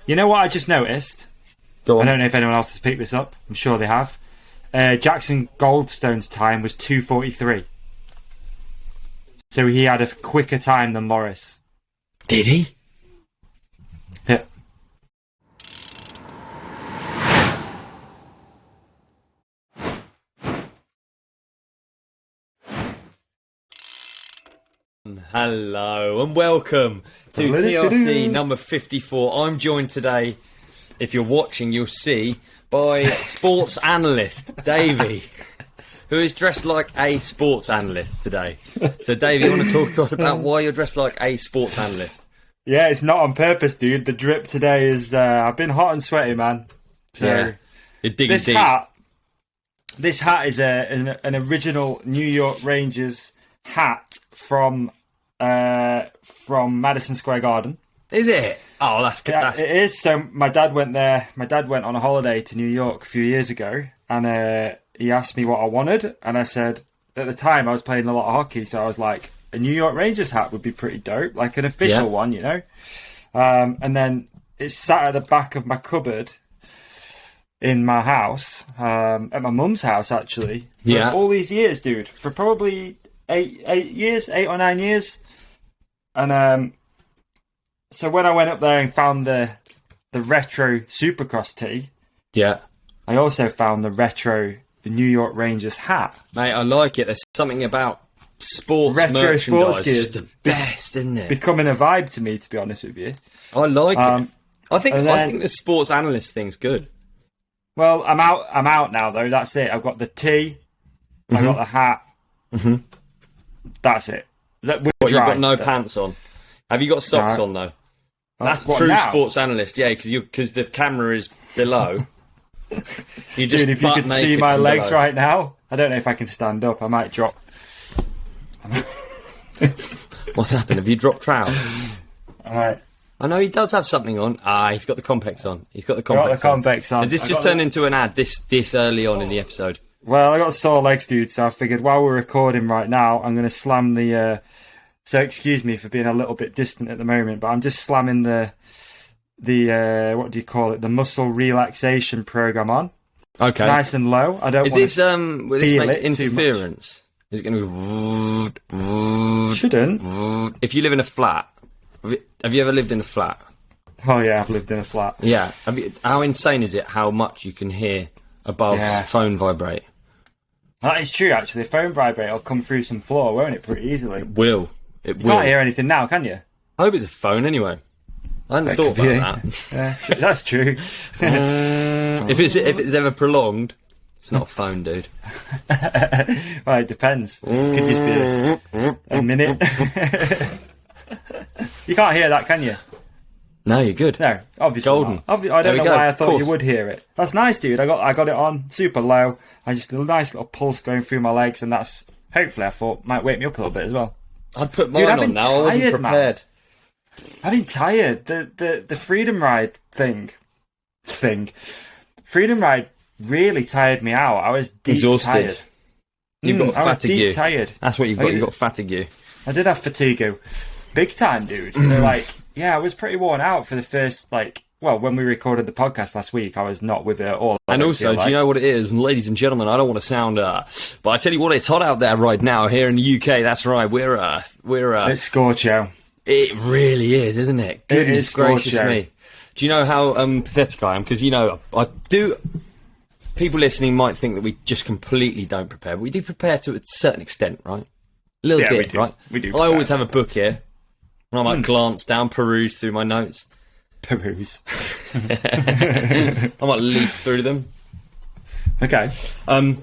You know what I just noticed? Go on. I don't know if anyone else has picked this up. I'm sure they have. Jackson Goldstone's time was 2:43. So he had a quicker time than Morris. Did he? Yeah. Hello and welcome to TRC number 54. I'm joined today, if you're watching you'll see, by sports analyst Davey, who is dressed like a sports analyst today. So Davey, you want to talk to us about why you're dressed like a sports analyst? Yeah, it's not on purpose, dude. The drip today is... I've been hot and sweaty, man. So yeah, you're digging deep. This hat is an original New York Rangers hat from Madison Square Garden. Is it? Oh, that's good. Yeah, it is. So my dad went there. My dad went on a holiday to New York a few years ago, and he asked me what I wanted, and I said at the time I was playing a lot of hockey, so I was like, a New York Rangers hat would be pretty dope, like an official one, you know. And then it sat at the back of my cupboard in my house, at my mum's house actually, for all these years, dude, for probably 8 or 9 years. And so when I went up there and found the retro Supercross tee, I also found the retro New York Rangers hat. Mate, I like it. There's something about sports retro merchandise, sports gear just the best, isn't it? Becoming a vibe to me, to be honest with you. I like it. I think the sports analyst thing's good. Well, I'm out now though. That's it. I've got the tee. I got the hat. Mm-hmm. That's it. You've got no pants on. Have you got socks on though? That's true now? Sports analyst, yeah, because the camera is below. You just Dude, if you could see my legs right now, I don't know if I can stand up. I might drop. What's happened? Have you dropped trout? Alright. I know he does have something on. He's got the Compex on. on. Has this just turned into an ad this early on in the episode? Well, I got sore legs, dude, so I figured while we're recording right now, I'm going to slam the... So excuse me for being a little bit distant at the moment, but I'm just slamming the what do you call it? The muscle relaxation program on. Okay. Nice and low. I don't. Is this will this make interference? Is it going to be? Shouldn't. If you live in a flat, have you ever lived in a flat? Oh yeah, I've lived in a flat. Yeah. How insane is it? How much you can hear above phone vibrate? That is true. Actually, a phone vibrate will come through some floor, won't it? Pretty easily. It will. You can't hear anything now, can you? I hope it's a phone anywing. I hadn't thought about that. Yeah, that's true. If it's ever prolonged, it's not a phone, dude. Well, it depends. Could just be a minute. You can't hear that, can you? No, you're good. No, obviously golden. Not. I don't know why I thought you would hear it. That's nice, dude. I got it on super low. I just a nice little pulse going through my legs, and that's hopefully I thought might wake me up a little bit as well. I'd put mine on now. I wasn't prepared. I've been tired. The Freedom Ride thing. Freedom Ride really tired me out. I was deep exhausted. Tired. You've got fatigue. I was deep tired. That's what you've got. You've got fatigue. I did have fatigue. Big time, dude. So I was pretty worn out for the first when we recorded the podcast last week, I was not with it at all. And also, do you know what it is? And ladies and gentlemen, I don't want to sound, but I tell you what, it's hot out there right now here in the UK. That's right. We're it's scorcho. It really is, isn't it? Goodness gracious me. Do you know how pathetic I am? Because, I do... People listening might think that we just completely don't prepare, but we do prepare to a certain extent, right? A little bit, right? We do. I always have a book here, and I might glance down, peruse through my notes. Peruse. I might leaf through them. Okay. You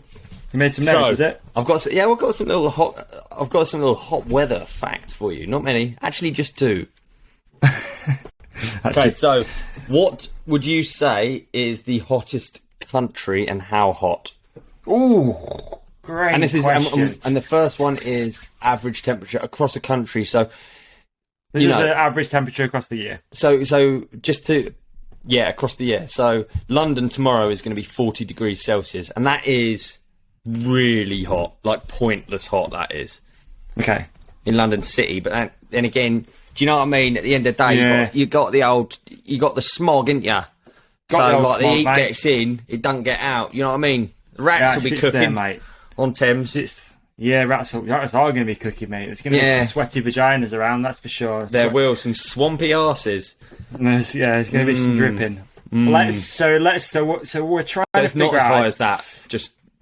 made some notes, is it? I've got some little hot weather facts for you. Not many, actually, just 2. Okay, so what would you say is the hottest country and how hot? Ooh, great. And this question. is and the first one is average temperature across a country. So this is an average temperature across the year. So just to across the year. So London tomorrow is going to be 40 degrees Celsius, and that is really hot, like pointless hot. That is okay in London City. But then again, Do you know what I mean? At the end of the day, you got the smog, ain't ya? So like the heat gets in, it doesn't get out. You know what I mean? Rats will be cooking there, mate. On Thames. Rats are going to be cooking, mate. There's going to be some sweaty vaginas around, that's for sure. There will, some swampy arses. There's going to be some dripping. So we're trying to it's not as high as that.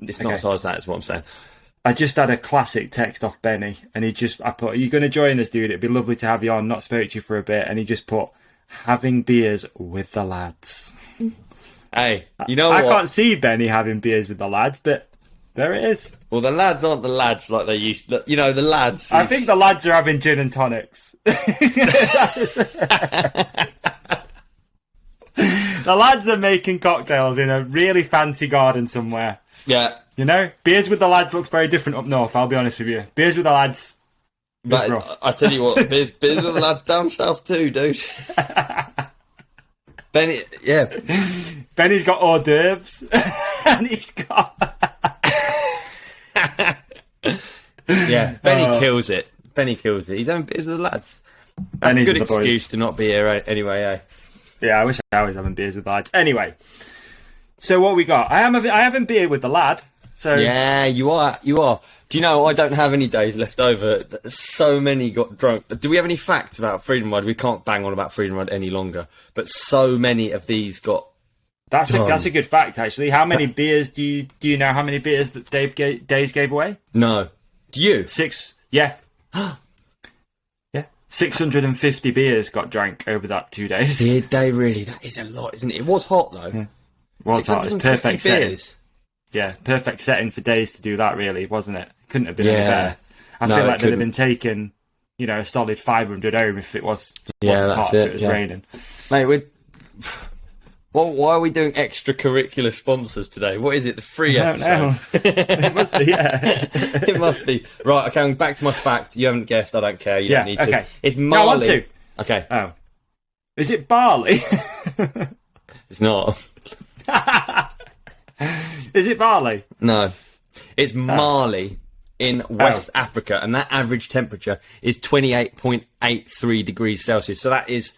It's not as high as that, is what I'm saying. I just had a classic text off Beney, and I put, "Are you going to join us, dude? It'd be lovely to have you on. Not spoke to you for a bit." And he just put, "Having beers with the lads." Hey, you know what? I can't see Beney having beers with the lads, but there it is. Well, the lads aren't the lads like they used to. You know, the lads. I think the lads are having gin and tonics. The lads are making cocktails in a really fancy garden somewhere. Yeah. You know, beers with the lads looks very different up north, I'll be honest with you. Beers with the lads is rough. I tell you what, beers with the lads down south too, dude. Benny, yeah. Benny's got hors d'oeuvres. And he's got... Yeah, Benny kills it. He's having beers with the lads. That's a good excuse to not be here anyway, eh? Yeah, I wish I was having beers with the lads. Anyway, so what we got? I having beer with the lad. So yeah, you are. Do you know I don't have any days left over? So many got drunk. Do we have any facts about Freedom Ride? We can't bang on about Freedom Ride any longer. But so many of these got. That's a good fact, actually. How many beers do you know? How many beers that Days gave away? No. Do you? 6. Yeah. Yeah. 650 beers got drank over that 2 days. Did they really? That is a lot, isn't it? It was hot though. Yeah. It was hot. It's perfect setting. Yeah, perfect setting for Days to do that, really, wasn't it? Couldn't have been any better. I feel like they'd have been taking, a solid 500 home if it was hot, if it was raining. Mate, why are we doing extracurricular sponsors today? What is it? The free episode? It must be, yeah. It must be. Right, okay, back to my fact. You haven't guessed, I don't care. You don't need to. It's Marley. No, I want to. Okay. Oh. Is it barley? It's not. Is it barley? No. It's Mali in West Africa, and that average temperature is 28.83 degrees Celsius. So that is...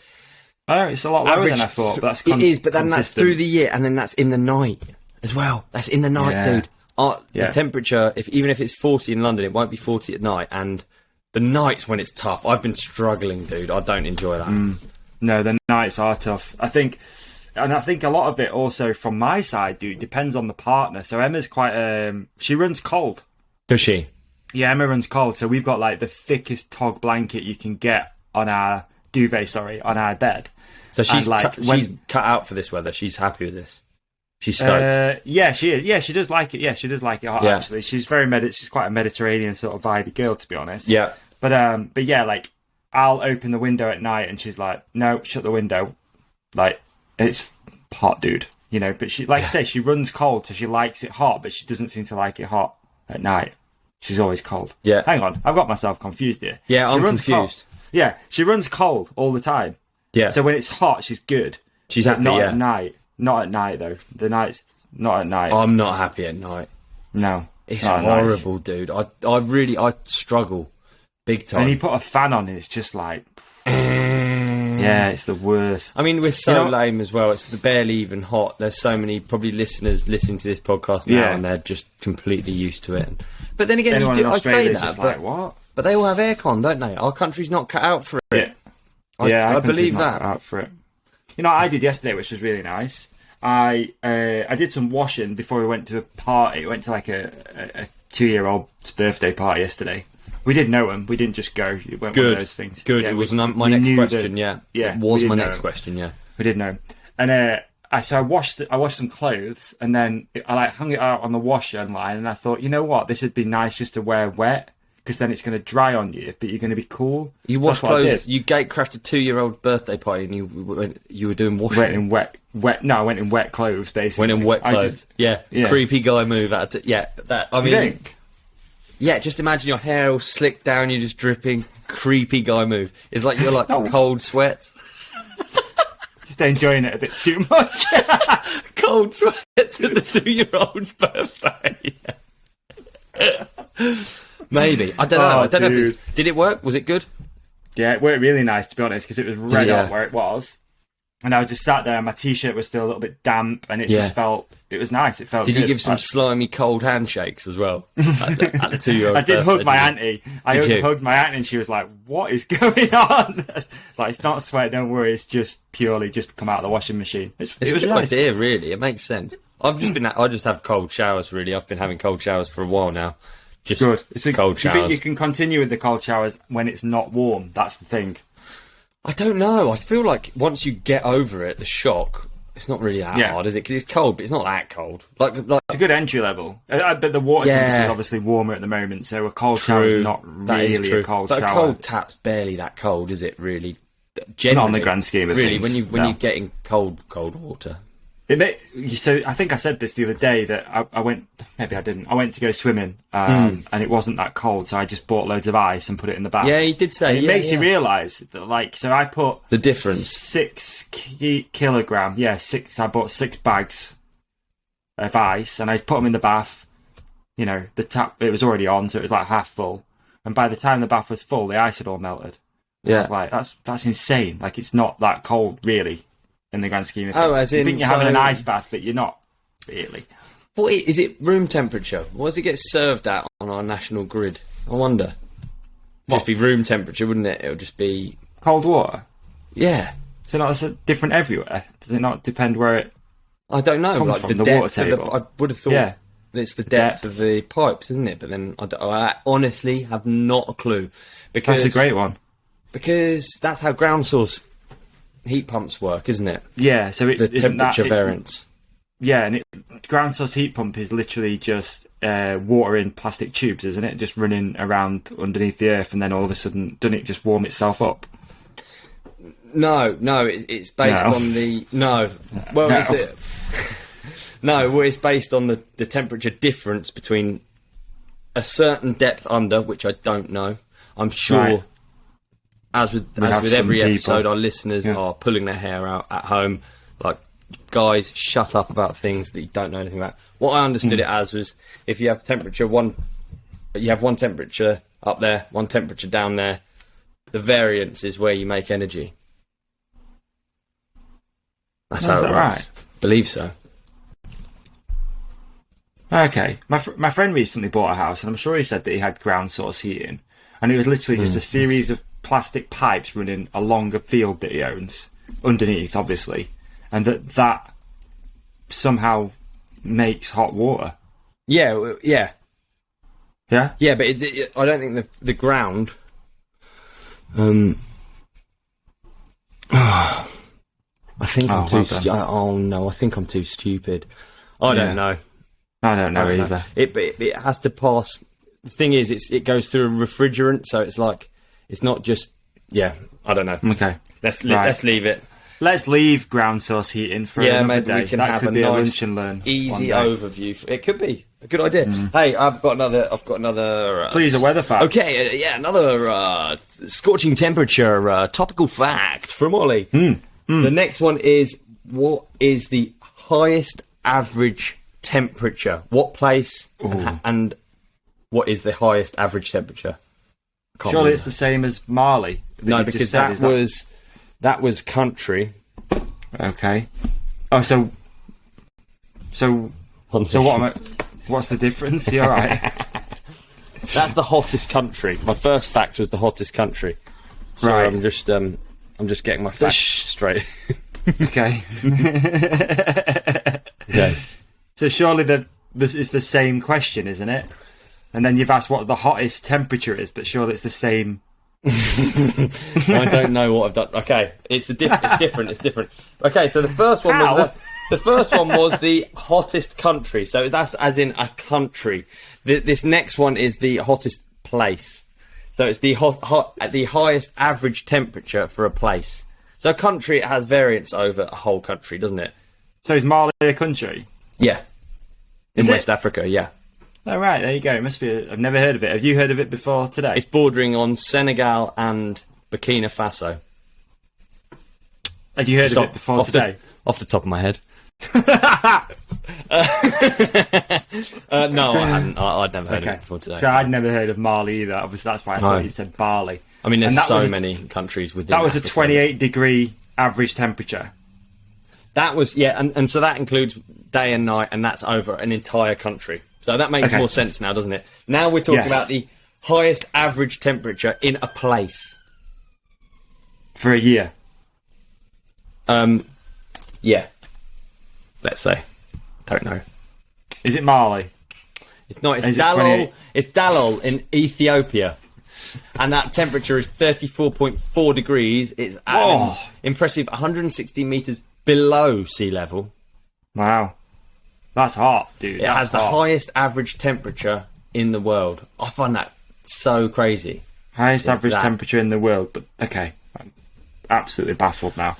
Oh, it's a lot lower than I thought. But that's it is, but then that's through the year, and then that's in the night as well. That's in the night, dude. The temperature, even if it's 40 in London, it won't be 40 at night, and the nights when it's tough. I've been struggling, dude. I don't enjoy that. No, the nights are tough. I think a lot of it also from my side, dude, depends on the partner. So Emma's quite... she runs cold. Does she? Yeah, Emma runs cold. So we've got like the thickest tog blanket you can get on our duvet, on our bed. So she's she's cut out for this weather. She's happy with this. She's stoked. Yeah, she is. Yeah, she does like it. Yeah, she does like it hot, actually. She's she's quite a Mediterranean sort of vibey girl, to be honest. Yeah. But yeah, like, I'll open the window at night and she's like, no, shut the window. Like, it's hot, dude. But she, like I say, she runs cold, so she likes it hot, but she doesn't seem to like it hot at night. She's always cold. Yeah. Hang on, I've got myself confused here. Yeah, I'm confused. Cold. Yeah, she runs cold all the time. Yeah. So when it's hot, she's good. She's happy, not at night. Not at night, though. The night's not at night. I'm not happy at night. No. It's horrible, dude. I struggle big time. And you put a fan on and it's just like... yeah, it's the worst. I mean, we're so lame as well. It's barely even hot. There's so many probably listeners listening to this podcast now and they're just completely used to it. But then again, I'd say that. But, what? But they all have aircon, don't they? Our country's not cut out for it. Yeah, I believe that. Cut out for it. I did yesterday, which was really nice. I did some washing before we went to a party. We went to like a 2-year-old's birthday party yesterday. We didn't know him. We didn't just go. It weren't one of those things. Good. It was my next question. Yeah. It was my next question. Yeah. We didn't know him. And I washed some clothes, and then I hung it out on the washer line, and I thought, you know what, this would be nice just to wear wet, because then it's going to dry on you, but you're going to be cool. You washed clothes. You gatecrafted a 2-year-old birthday party, and you were doing washing. Went in wet. No, I went in wet clothes, basically. Went in wet clothes. Yeah. Creepy guy move. That. I mean. You think? Yeah, just imagine your hair all slicked down, you're just dripping. Creepy guy move. It's like you're like cold sweats. Just enjoying it a bit too much. Cold sweats at the 2-year-old's birthday. Maybe. I don't know. I don't know if did it work? Was it good? Yeah, it worked really nice, to be honest, because it was red hot where it was. And I was just sat there, and my T-shirt was still a little bit damp, and it just felt... It was nice. It felt Did good. you give some slimy, cold handshakes as well? At the 2-year-old I did hug my auntie. I Did you? hugged my auntie, and she was like, "What is going on?" It's like, it's not sweat, don't worry. It's just purely just come out of the washing machine. It's it a was good nice. idea, really. It makes sense. I just have cold showers, really. I've been having cold showers for a while now. Just Good. cold Do you showers. think you can continue with the cold showers when it's not warm? That's the thing. I don't know. I feel like once you get over it, the shock, it's not really that hard, is it? Because it's cold, but it's not that cold. Like It's a good entry level. But the water temperature is obviously warmer at the moment, so a cold shower is not really a cold but shower. a cold tap's barely that cold, is it? Really, Not on the grand scheme of really, things. when you're getting cold water. So I think I said this the other day that I went. Maybe I didn't. I went to go swimming, and it wasn't that cold, so I just bought loads of ice and put it in the bath. Yeah, he did say. And it makes you realise that, like, so I put the difference. 6 kilogram. Yeah, 6. I bought 6 bags of ice, and I put them in the bath. You know, the tap, it was already on, so it was like half full. And by the time the bath was full, the ice had all melted. Yeah, I was like, that's insane. Like, it's not that cold, really, in the grand scheme of things. Oh, as in, you think you're having an ice bath, but you're not really. What is it? Room temperature? What does it get served at on our national grid? I wonder. Just be room temperature, wouldn't it? It'll just be Cold water. yeah. So not different everywhere. Does it not depend where it? I don't know. Comes Like from the the water depth of table. I would have thought Yeah. it's the depth of the pipes, isn't it? But then I honestly have not a clue. Because That's a great one. Because that's how ground source heat pumps work, isn't it? Yeah. So it The isn't temperature that, variance. Yeah, and ground source heat pump is literally just water in plastic tubes, isn't it? Just running around underneath the earth, and then all of a sudden, doesn't it just warm itself up? No, it's based on the Well, No. is it? No, well, it's based on the temperature difference between a certain depth under, which I don't know. I'm sure, Right. as with have every some episode, people. our listeners Yeah. are pulling their hair out at home. Like, guys, shut up about things that you don't know anything about. What I understood it as was if you have you have one temperature up there, one temperature down there. The variance is where you make energy. That's how it works. Right? Believe so. Okay. My friend recently bought a house, and I'm sure he said that he had ground source heating, and it was literally just a series of plastic pipes running along a field that he owns, underneath, obviously, and that somehow makes hot water. Yeah. Yeah. Yeah, but I don't think the ground. I think I'm too. Oh no, I think I'm too stupid. I don't know. I don't know either. It has to pass. The thing is, it goes through a refrigerant, so it's like it's not just. Yeah, I don't know. Okay. Let's Right. leave it. Let's leave ground source heating for another Maybe day. we can that have could a be a nice, lunch and learn. easy one day. overview. It could be a good idea. Hey, I've got another. Please, a weather fact. Okay, another scorching temperature topical fact from Ollie. The next one is: what is the highest average temperature? What place and what is the highest average temperature? Surely it's the same as Marley. No, you've because just said, that was country. Okay. Oh, so what am I? What's the difference? You're right. That's the hottest country. My first fact was the hottest country. So Right. I'm just getting my facts straight. Okay. Okay. So surely this is the same question, isn't it? And then you've asked what the hottest temperature is, but surely it's the same. I don't know what I've done. Okay, it's different. It's different. Okay, so the first one was the hottest country. So that's as in a country. This next one is the hottest place. So it's the the highest average temperature for a place. So a country, it has variance over a whole country, doesn't it? So is Marley a country? Yeah. In Is it? West Africa, yeah. Oh, right, there you go. It must be. I've never heard of it. Have you heard of it before today? It's bordering on Senegal and Burkina Faso. Have you heard of it before today? Off the top of my head. No, I hadn't. I'd never heard of it before today. So I'd never heard of Mali either. Obviously, that's why I thought you said Bali. I mean, there's so many countries within That was Africa. a 28 degree average temperature. That was, and so that includes day and night, and that's over an entire country. So that makes more sense now, doesn't it? Now we're talking about the highest average temperature in a place. For a year. Yeah. Let's say. Don't know. Is it Mali? It's not. It's Dalol. It's Dalol in Ethiopia. And that temperature is 34.4 degrees. It's at an impressive 160 metres below sea level. Wow. That's hot, dude. It has the highest average temperature in the world. I find that so crazy. Highest average temperature in the world. But okay. I'm absolutely baffled now.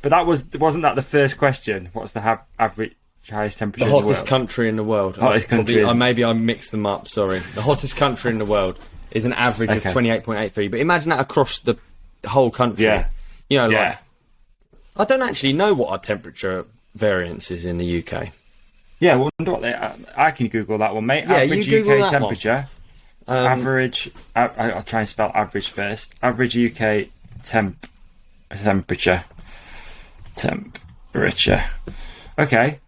But wasn't that the first question? What's the average highest temperature in the world? The hottest country in the world. Hottest country. Maybe I mixed them up, sorry. The hottest country in the world is an average of 28.83. But imagine that across the whole country. Yeah. You know, like... I don't actually know what our temperature variance is in the UK. Yeah, I wonder what I can Google that one, mate. Yeah, average you Google UK that temperature. Average... I'll try and spell average first. Average UK temperature. Temperature. Okay.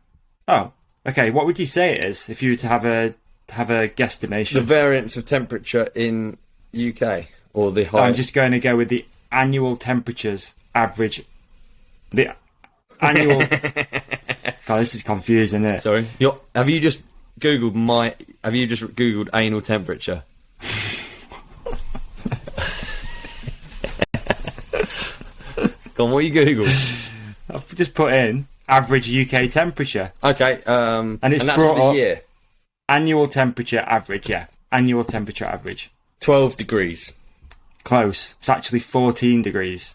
Oh, okay. What would you say it is if you were to have a guesstimation? The variance of temperature in UK or the highest? I'm just going to go with the annual temperatures average. The annual. God, this is confusing, isn't it? Sorry. Have you just googled anal temperature? Go on, what you googled? I've just put in average UK temperature. Okay, and that's for the year. Annual temperature average, yeah. Annual temperature average. 12 degrees. Close. It's actually 14 degrees.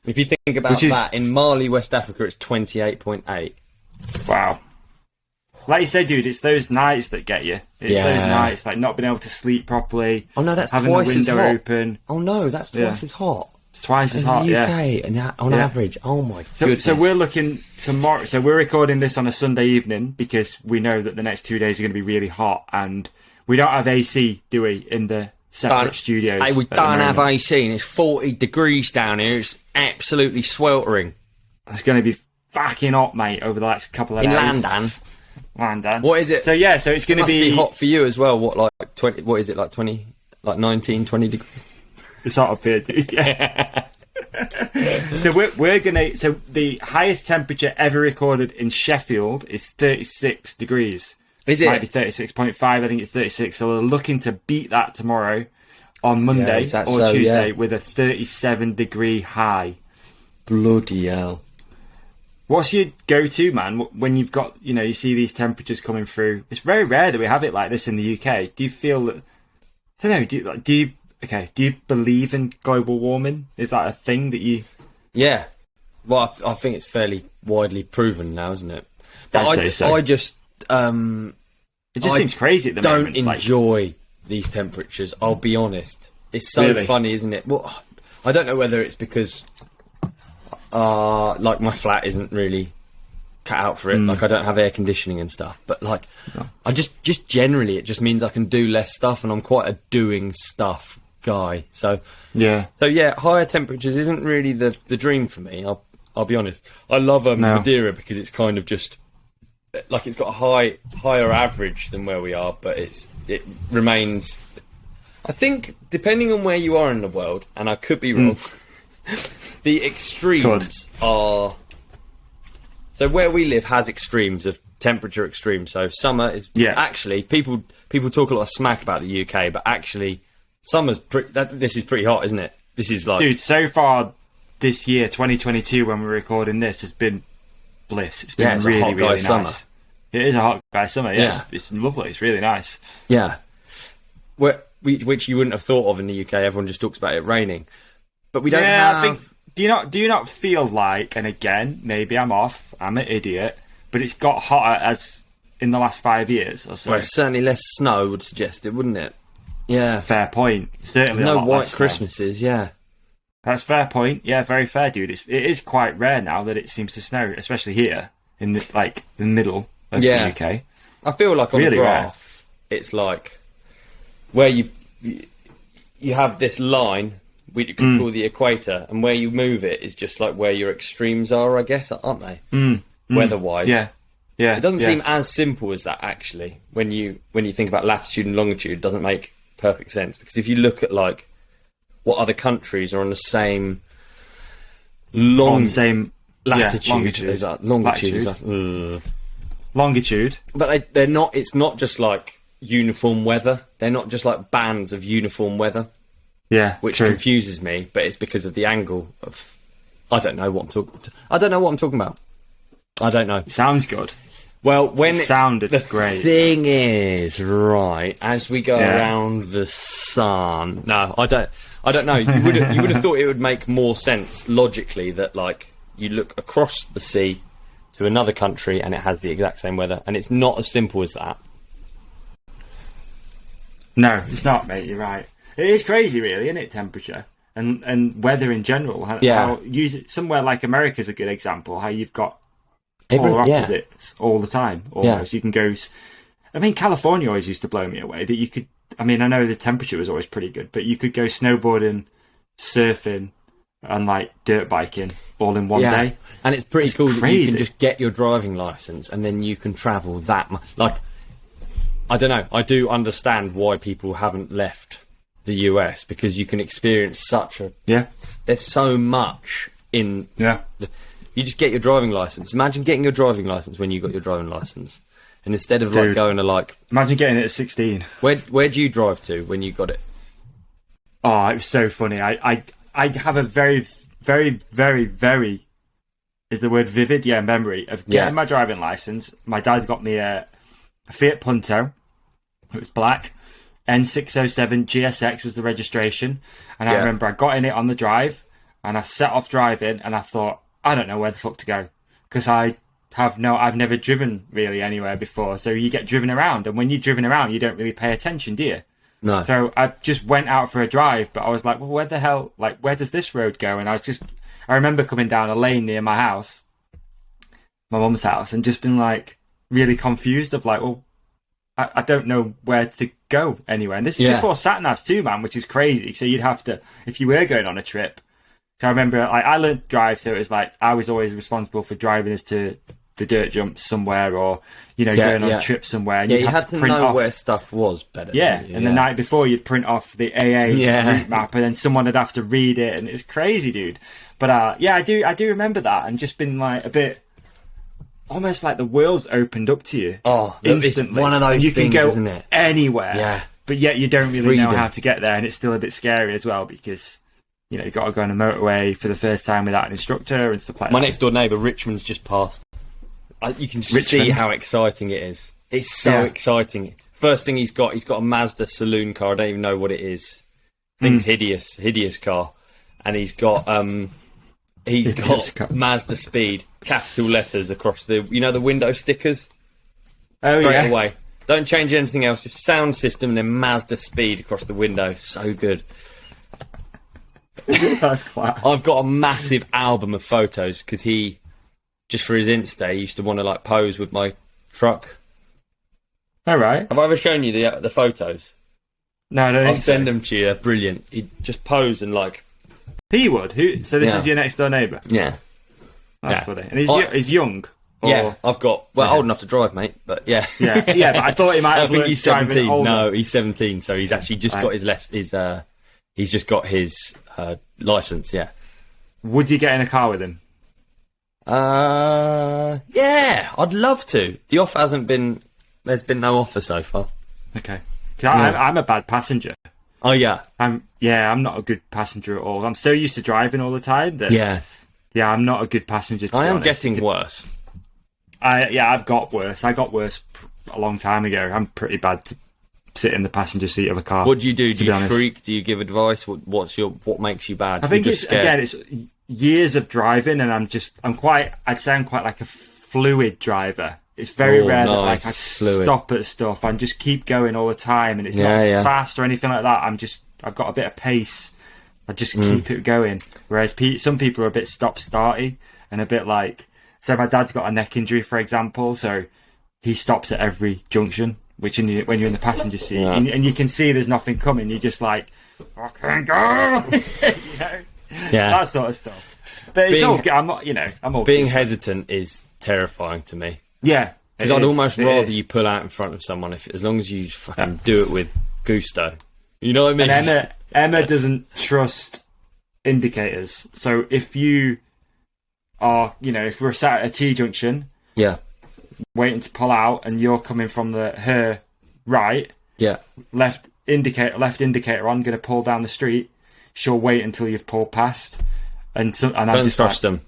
If you think about that, in Mali, West Africa, it's 28.8. Wow. Like you said, dude, it's those nights that get you. It's those nights, like not being able to sleep properly. Oh no, that's having twice the window as hot. open. Oh no, that's twice as hot. It's twice as hot, the UK, and on average. Oh my goodness. So we're looking tomorrow. So we're recording this on a Sunday evening because we know that the next 2 days are going to be really hot, and we don't have AC, do we, in the separate studios? Hey, we don't have AC, and it's 40 degrees down here. It's absolutely sweltering. It's going to be fucking hot, mate, over the next couple of days. In Landan. What is it? So yeah, so it's going to be hot for you as well. What, like 20? What is it, like 20? Like 19, 20 degrees? It's hot up here, dude. Yeah. So we're gonna. So the highest temperature ever recorded in Sheffield is 36 degrees. Is it? Might be 36.5. I think it's 36. So we're looking to beat that tomorrow on Monday or Tuesday with a 37 degree high. Bloody hell. What's your go-to, man, when you've got, you see these temperatures coming through? It's very rare that we have it like this in the UK. Do you feel that? I don't know. Do you believe in global warming? Is that a thing that you? Yeah. Well, I think it's fairly widely proven now, isn't it? But I'd say so. I just it just seems crazy at the moment. Don't enjoy these temperatures. I'll be honest. It's so funny, isn't it? Well, I don't know whether it's because like my flat isn't really cut out for it. Like I don't have air conditioning and stuff. But like, I just generally, it just means I can do less stuff, and I'm quite a doing stuff guy. So higher temperatures isn't really the dream for me. I'll be honest. I love Madeira because it's kind of just like it's got a higher average than where we are, but it remains. I think depending on where you are in the world, and I could be wrong, the extremes are. So where we live has extremes of temperature extremes. So summer is actually people talk a lot of smack about the UK, but actually summer's this is pretty hot, isn't it? This is like, dude, so far this year, 2022, when we're recording this, has been bliss. It's been really, really nice. Summer. It is a hot guy summer. Yeah, it's lovely. It's really nice. Yeah, which you wouldn't have thought of in the UK. Everyone just talks about it raining, but we don't have. I think, do you not feel like? And again, maybe I'm off. I'm an idiot, but it's got hotter as in the last 5 years or so. Well, certainly less snow would suggest it, wouldn't it? Yeah, fair point. Certainly, no white Christmases. Yeah. That's a fair point. Yeah, very fair, dude. It is quite rare now that it seems to snow, especially here. in the middle of the UK. I feel like on really the graph, it's like where you have this line we could call the equator, and where you move it is just like where your extremes are, I guess, aren't they? Weather-wise. Yeah. It doesn't seem as simple as that, actually. When you think about latitude and longitude, it doesn't make perfect sense, because if you look at like what other countries are on the same latitude, longitude, but they're not. It's not just like uniform weather. They're not just like bands of uniform weather. Yeah, which confuses me, but it's because of the angle of. I don't know what I'm talking about. I don't know. Sounds good. Well, when it sounded great. Thing is, right, as we go around the sun. No, I don't know. You would have thought it would make more sense logically that like you look across the sea to another country and it has the exact same weather, and it's not as simple as that. No, it's not, mate. You're right. It is crazy, really, isn't it? Temperature and weather in general. How somewhere like America is a good example. How you've got polar opposites all the time. Almost, you can go. I mean, California always used to blow me away. That you could. I mean, I know the temperature was always pretty good, but you could go snowboarding, surfing, and like dirt biking all in one day. And it's pretty cool that you can just get your driving license and then you can travel that much. Like, I don't know. I do understand why people haven't left the US, because you can experience such a there's so much in you just get your driving license. Imagine getting your driving license when you got your driving license, and instead of like going to like imagine getting it at 16. Where'd you drive to when you got it? Oh, it was so funny. I have a very very very very is the word vivid memory of getting my driving license. My dad got me a Fiat Punto. It was black. N607 GSX was the registration, and I remember I got in it on the drive and I set off driving, and I thought, I don't know where the fuck to go, because I've never driven really anywhere before. So you get driven around, and when you're driven around you don't really pay attention, do you? No. So I just went out for a drive, but I was like, well, where the hell, like, where does this road go? And I remember coming down a lane near my house, my mum's house, and just been like really confused of like, well, I don't know where to go anywhere. And this is before sat-navs too, man, which is crazy. So you'd have to, if you were going on a trip. So I remember, like, I learned to drive, so it was like I was always responsible for driving us to the dirt jumps somewhere, or going on a trip somewhere. And you had to know where stuff was better. Yeah, and the night before you'd print off the AA route map, and then someone would have to read it, and it was crazy, dude. But I do remember that, and just been like a bit. Almost like the world's opened up to you instantly. It's one of those you things, can go isn't it? Anywhere, but yet you don't really know how to get there, and it's still a bit scary as well, because you've got to go on a motorway for the first time without an instructor and stuff like that. My next door neighbour, Richmond's just passed. You can see how exciting it is. It's so exciting. First thing he's got a Mazda saloon car. I don't even know what it is. Thing's hideous car, and he's got Mazda Speed, capital letters across the window stickers. Oh, straight away. Don't change anything else, just sound system and then Mazda Speed across the window. So good. That's class. I've got a massive album of photos, because he, just for his Insta, he used to want to like pose with my truck. All right. Have I ever shown you the photos? No, I don't. I'll send them to you. They're brilliant. He'd just pose and like. He would. So this is your next door neighbour. Yeah. That's funny. And he's young. Or... Yeah, I've got old enough to drive, mate. But yeah. But I thought he might have. I think he's 17. No, he's 17. So he's actually just got he's just got his license. Yeah. Would you get in a car with him? Yeah, I'd love to. The offer hasn't been. There's been no offer so far. Okay. I'm a bad passenger. Oh yeah. I'm not a good passenger at all. I'm so used to driving all the time that I'm not a good passenger. I am getting worse. I've got worse. I got worse a long time ago. I'm pretty bad to sit in the passenger seat of a car. What do you do? Do you shriek? Do you give advice? What makes you bad? I think it's years of driving, and I'd say I'm quite like a fluid driver. It's very rare that I stop at stuff. I just keep going all the time, and it's not fast or anything like that. I've got a bit of pace. I just keep it going. Whereas some people are a bit stop-starty and a bit like So my dad's got a neck injury, for example, so he stops at every junction, which when you're in the passenger seat, and you can see there's nothing coming, you're just like, fucking go! That sort of stuff. But it's all good. I'm all being good. hesitant is terrifying to me. Yeah. Because I'd almost rather you pull out in front of someone as long as you fucking do it with gusto. You know what I mean? And Emma doesn't trust indicators. So if you are, if we're sat at a T-junction, waiting to pull out, and you're coming from her right, left indicator on, going to pull down the street, she'll wait until you've pulled past, and I don't just trust them.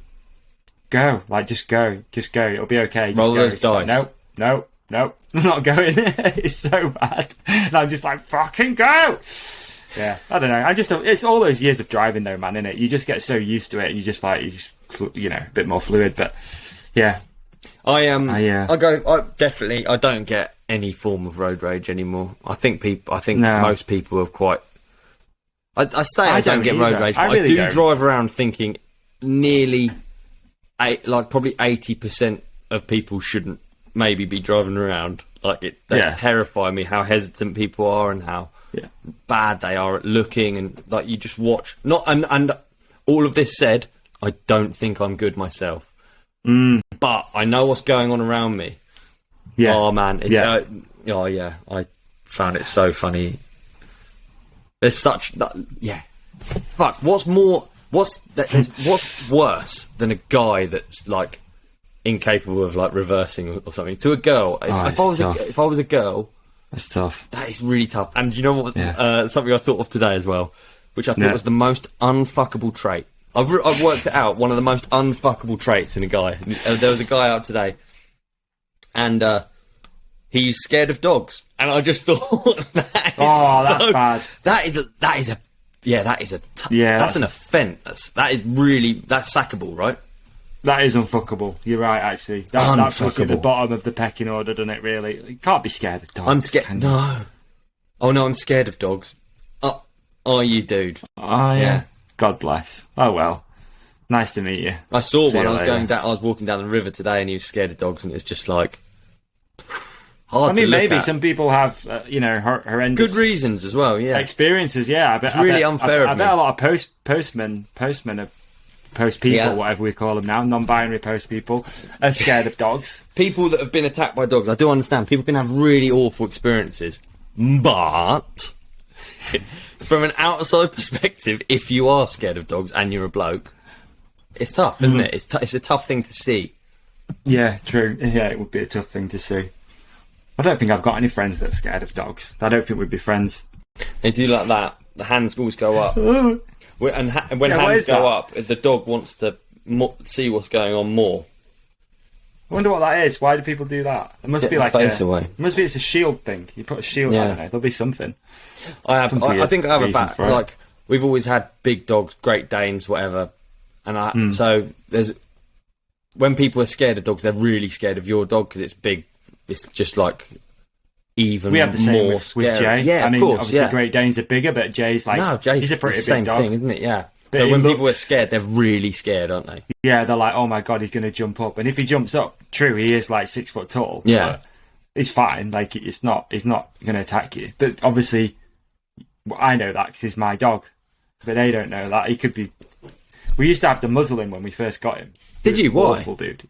Go, just go, it'll be okay. Just roll go. those dice. Like, nope, I'm not going. It's so bad, and I'm just like, fucking go. Yeah, I don't know. It's all those years of driving though, man, innit? You just get so used to it, and you just a bit more fluid. But yeah, I don't get any form of road rage anymore. I think most people are quite. I don't get road rage, but I do drive around thinking nearly, probably 80% of people shouldn't maybe be driving around. They terrify me how hesitant people are and how bad they are at looking, and you just watch. And all of this said, I don't think I'm good myself, but I know what's going on around me. Yeah. Oh man. I found it so funny. There's such Fuck. What's worse than a guy that's incapable of reversing or something to a girl? If I was a girl, that's tough. That is really tough. And you know what? Something I thought of today as well, which I thought was the most unfuckable trait. I've worked it out. One of the most unfuckable traits in a guy. There was a guy out today, and he's scared of dogs. And I just thought that's bad. That's an offence. That's sackable, right? That is unfuckable. You're right, actually. That puts it at the bottom of the pecking order, doesn't it, really? You can't be scared of dogs. I'm scared. No. Oh, no, I'm scared of dogs. Are you, dude? Oh, yeah. God bless. Oh, well. Nice to meet you. I saw one. I was walking down the river today, and he was scared of dogs, and it's just hard to look maybe at. some people have, horrendous... Good reasons as well, yeah. Experiences, yeah. It's really unfair of me. I bet a lot of postmen are post people, whatever we call them now, non-binary post people, are scared of dogs. People that have been attacked by dogs, I do understand. People can have really awful experiences, but from an outside perspective, if you are scared of dogs and you're a bloke, it's tough, isn't it? It's a tough thing to see. Yeah, true. Yeah, it would be a tough thing to see. I don't think I've got any friends that are scared of dogs. I don't think we'd be friends. They do like that. The hands always go up. And when hands go up, the dog wants to see what's going on more. I wonder what that is. Why do people do that? It must be like face away. It must be it's a shield thing. You put a shield. I don't know. There'll be something. I think I have a back. We've always had big dogs, Great Danes, whatever, and so there's when people are scared of dogs, they're really scared of your dog because it's big. It's just even we have the same more with Jay. Yeah, I mean, of course, obviously Great Danes are bigger, but Jay's he's a pretty big dog. Thing, isn't it? Yeah. So when people are scared, they're really scared, aren't they? Yeah, they're like, oh my god, he's going to jump up. And if he jumps up, true, he is 6 foot tall. Yeah. But it's fine. He's not going to attack you. But obviously, I know that because he's my dog. But they don't know that. He could be... We used to have to muzzle him when we first got him. Did you? Why? Awful, dude.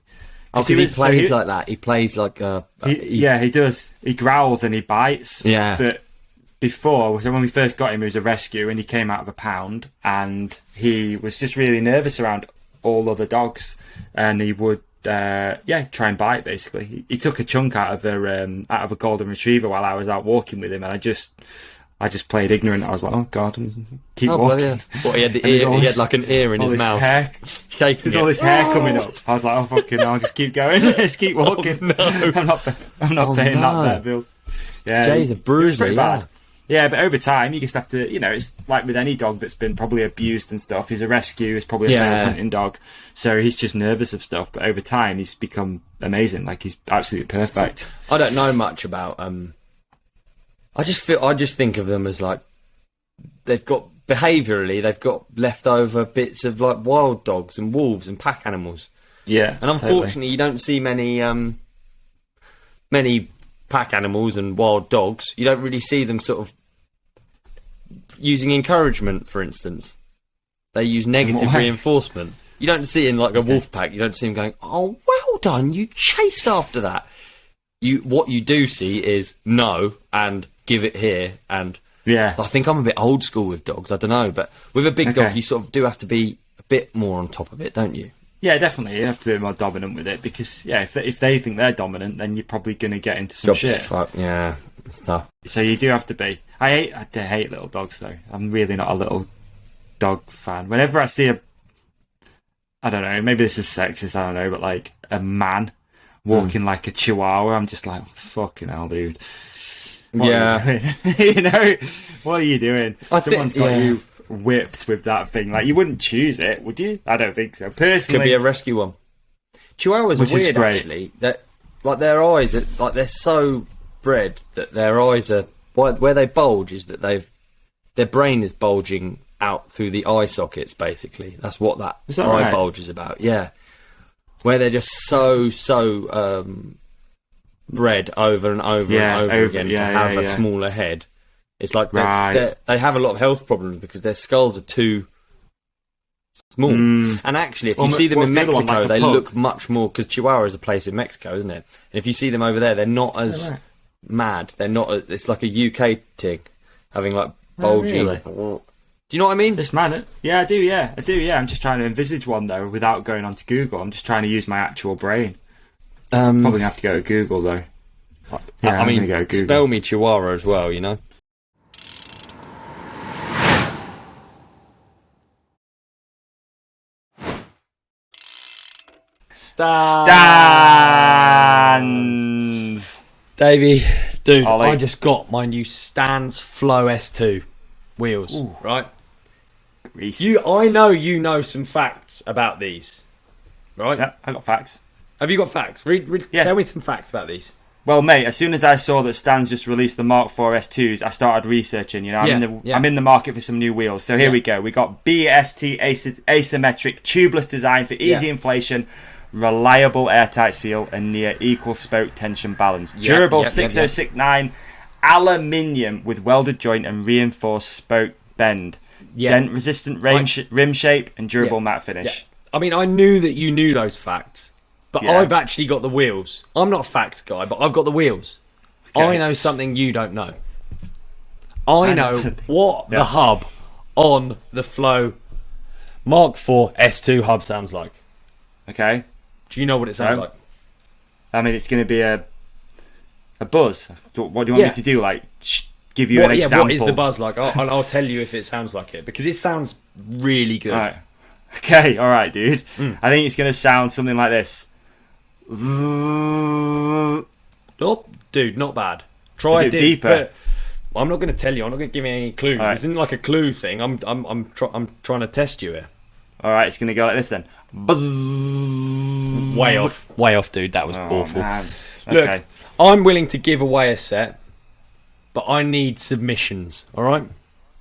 Oh, because he plays like that. He plays like... he does. He growls and he bites. Yeah. But before, when we first got him, he was a rescue and he came out of a pound and he was just really nervous around all other dogs and he would try and bite basically. He took a chunk out of a golden retriever while I was out walking with him, and I just played ignorant. I was like, oh god, keep walking. Yeah. What, he had the ear, he had like an ear in his mouth. There's all this hair coming up. I was like, oh fucking hell, just keep going. Just keep walking. Oh, no. I'm not paying that bill. Yeah. Jay's a bruiser, yeah. Bad. Yeah, but over time, you just have to, it's like with any dog that's been probably abused and stuff. He's a rescue, he's probably a fair hunting dog. So he's just nervous of stuff. But over time, he's become amazing. He's absolutely perfect. I don't know much about... I just think of them as they've got... Behaviourally, they've got leftover bits of wild dogs and wolves and pack animals. Yeah, and unfortunately, you don't see many pack animals and wild dogs. You don't really see them sort of using encouragement, for instance. They use negative reinforcement. You don't see in like a wolf pack. You don't see them going, "Oh, well done, you chased after that." What you do see is no and give it here, and I think I'm a bit old school with dogs. I don't know, but with a big dog, you sort of do have to be a bit more on top of it, don't you? Yeah, definitely. You have to be more dominant with it because, if they think they're dominant, then you're probably going to get into some shit. Fuck, yeah, it's tough. So you do have to be. I hate little dogs, though. I'm really not a little dog fan. Whenever I see I don't know, maybe this is sexist, I don't know, but like a man walking like a chihuahua, I'm just like, fucking hell, dude. What are you doing? You know, what are you doing? Someone's got you whipped with that thing. Like, you wouldn't choose it, would you? I don't think so. Personally, could be a rescue one. Chihuahuas are weird, actually. That like their eyes, they're so bred that their eyes are where they bulge is that their brain is bulging out through the eye sockets. Basically, that's what that eye bulge is about. Yeah, where they're just so bred over and over and over again to have a smaller head. It's like they have a lot of health problems because their skulls are too small. And actually, if you see them in Mexico, they look much more... Because Chihuahua is a place in Mexico, isn't it? And if you see them over there, they're not as mad. They're not... It's like a UK tig, having like bulgy... Really? Do you know what I mean? This man... Yeah, I do, yeah. I'm just trying to envisage one, though, without going onto Google. I'm just trying to use my actual brain. Probably going to have to go to Google, though. Yeah, I mean, go spell me Chihuahua as well, you know? Stands. Davey, dude, Ollie. I just got my new Stans Flow S2 wheels. Ooh. Right? I know you know some facts about these, right? Yeah, I got facts. Have you got facts? Tell me some facts about these. Well, mate, as soon as I saw that Stans just released the Mark IV S2s, I started researching. You know, I'm in the market for some new wheels. So here we go. We got BST asymmetric tubeless design for easy inflation, reliable airtight seal, and near equal spoke tension balance. Durable 6069 aluminium with welded joint and reinforced spoke bend. Dent resistant rim shape and durable matte finish. I mean, I knew that you knew those facts. But I've actually got the wheels. I'm not a facts guy, but I've got the wheels. Okay. I know something you don't know. I know what the hub on the Flow Mark IV S2 hub sounds like. Okay. Do you know what it sounds like? I mean, it's going to be a buzz. What do you want me to do? Like, give you an example? Yeah, what is the buzz like? I'll tell you if it sounds like it. Because it sounds really good. All right. Okay, all right, dude. I think it's going to sound something like this. Oh, dude, not bad. Try it deeper. But I'm not going to tell you. I'm not going to give you any clues. Right. This isn't like a clue thing. I'm trying to test you here. All right, it's going to go like this then. Way off, dude. That was awful. Man. Okay. Look, I'm willing to give away a set, but I need submissions. All right.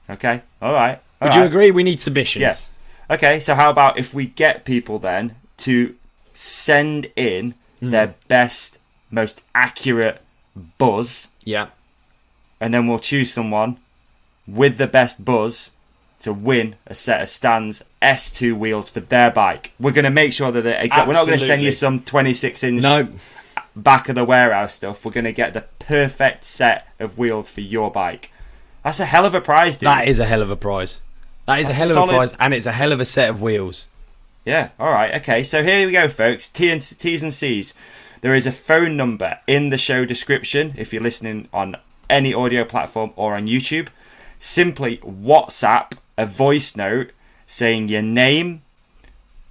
Okay. All right. Would you agree? We need submissions. Yes. Okay. So how about if we get people then to send in their best, most accurate buzz. Yeah. And then we'll choose someone with the best buzz to win a set of Stans S2 wheels for their bike. We're going to make sure that they're exact. We're not going to send you some 26-inch back of the warehouse stuff. We're going to get the perfect set of wheels for your bike. That's a hell of a prize, dude. That is a hell of a prize. That's a hell of a prize, and it's a hell of a set of wheels. Yeah, alright, okay, so here we go, folks. T's and C's. There is a phone number in the show description if you're listening on any audio platform or on YouTube. Simply WhatsApp a voice note saying your name,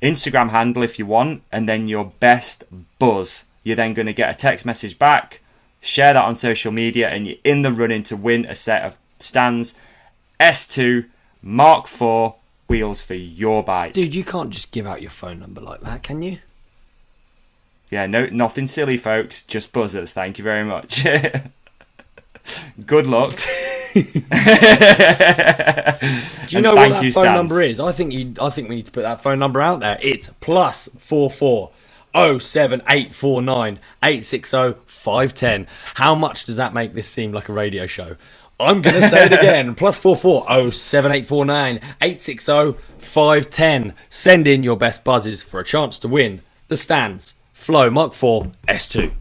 Instagram handle if you want, and then your best buzz. You're then going to get a text message back, share that on social media, and you're in the running to win a set of Stans S2 Mark IV wheels for your bike. Dude, you can't just give out your phone number like that, can you? Yeah, no, nothing silly, folks. Just buzzers. Thank you very much. Good luck. Do you know what that phone number is? I think we need to put that phone number out there. It's +44 07849 860 510. How much does that make this seem like a radio show? I'm going to say it again. +44 07849 860 510. Send in your best buzzes for a chance to win the Stands Flow Mark IV S2.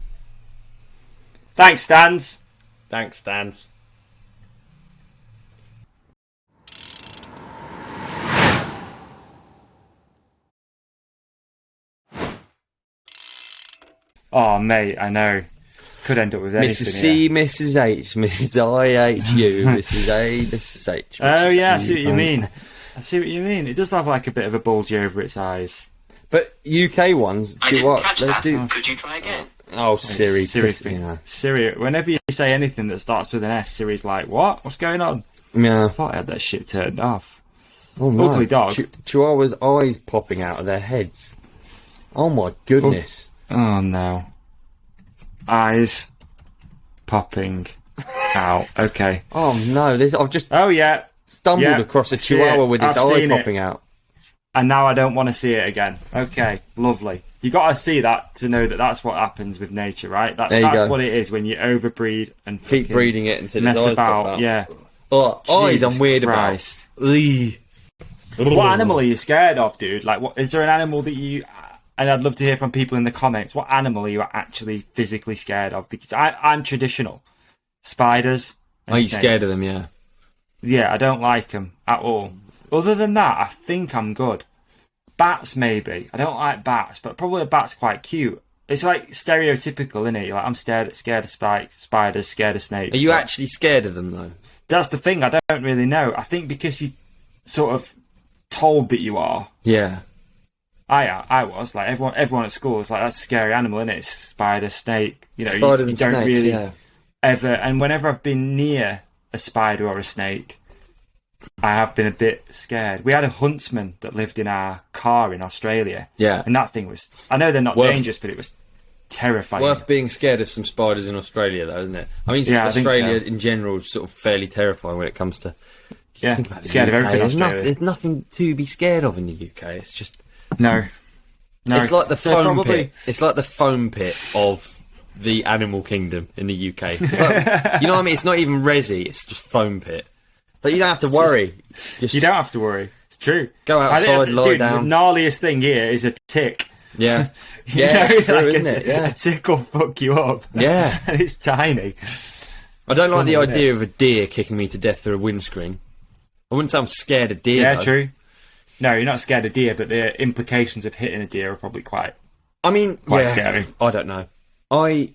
Thanks, Stans. Thanks, Stans. Oh, mate, I know. Could end up with anything. Mrs. C, Mrs. H, Mrs. IHU, Mrs. A, Mrs. H. Oh, yeah, I see what you mean. I see what you mean. It does have like a bit of a bulge over its eyes. But UK ones, I didn't catch that. Could you try again? Oh, Siri. Siri, whenever you say anything that starts with an S, Siri's like, what? What's going on? Yeah. I thought I had that shit turned off. Oh, no. Ugly dog. Chihuahua's eyes popping out of their heads. Oh, my goodness. Oh, no. Eyes popping out. Okay. Oh, no. I've just stumbled across a Chihuahua with its eye popping out. And now I don't want to see it again. Okay, lovely. You got to see that to know that that's what happens with nature, right? That's what it is when you overbreed and keep breeding it until mess its eyes about. pop out. Yeah. Oh, eyes I'm weird Christ. about. What animal are you scared of, dude? Like, what is there an animal that you? And I'd love to hear from people in the comments. What animal are you actually physically scared of? Because I'm traditional. Spiders. Are you scared of them? Yeah. Yeah, I don't like them at all. Other than that, I think I'm good. Bats, maybe. I don't like bats, but probably a bat's quite cute. It's like stereotypical, isn't it? Like, I'm scared of spiders, scared of snakes. Are you actually scared of them, though? That's the thing. I don't really know. I think because you sort of told that you are. Yeah. I was like everyone at school was like, that's a scary animal, isn't it? It's spider, snake. You know, spiders you and don't snakes, really ever. And whenever I've been near a spider or a snake, I have been a bit scared. We had a huntsman that lived in our car in Australia. Yeah. And that thing was, I know they're not dangerous, but it was terrifying. Worth being scared of some spiders in Australia, though, isn't it? I mean, Australia in general is sort of fairly terrifying when it comes to. Yeah, scared of everything. There's nothing to be scared of in the UK. It's just. No. It's like the foam pit. It's like the foam pit of the animal kingdom in the UK. It's like, you know what I mean? It's not even resi. It's just foam pit. But you don't have to worry. You don't have to worry. It's true. Go outside, lie down. The gnarliest thing here is a tick. Yeah. Yeah, it's true, isn't it? Yeah. A tick will fuck you up. Yeah. And it's tiny. I don't like the idea of a deer kicking me to death through a windscreen. I wouldn't say I'm scared of deer. Yeah, though. True. No, you're not scared of deer, but the implications of hitting a deer are probably quite scary. I don't know. I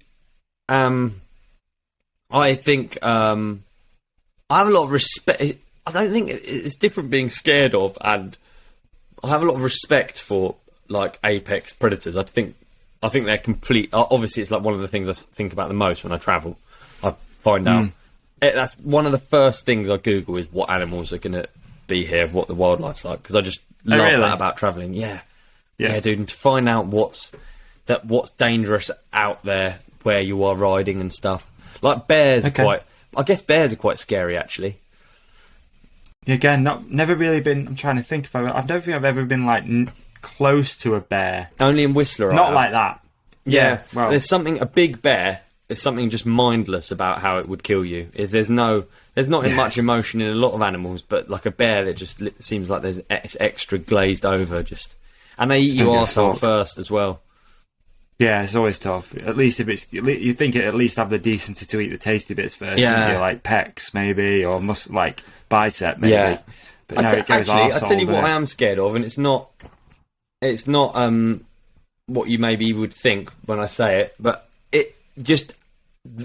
think I have a lot of respect. I don't think it's different being scared of, and I have a lot of respect for like apex predators. I think they're complete. Obviously, it's like one of the things I think about the most when I travel. I find out that's one of the first things I Google is what animals are going to be here, what the wildlife's like, because I just love that about travelling. Yeah, dude, and to find out what's dangerous out there where you are riding and stuff. Like bears I guess bears are quite scary actually. Again, never really been. I'm trying to think about it. I don't think I've ever been like close to a bear. Only in Whistler. Not like that. Yeah. Well, there's big bear. There's something just mindless about how it would kill you. If there's not much emotion in a lot of animals, but like a bear, it just seems like it's extra glazed over. And they eat your arsehole first as well. Yeah, it's always tough. At least if you think it at least have the decency to eat the tasty bits first. Yeah, like pecs maybe, or like bicep maybe. Yeah, but no, it goes actually, arsehole, I tell you what I am scared of, and it's not what you maybe would think when I say it, but it just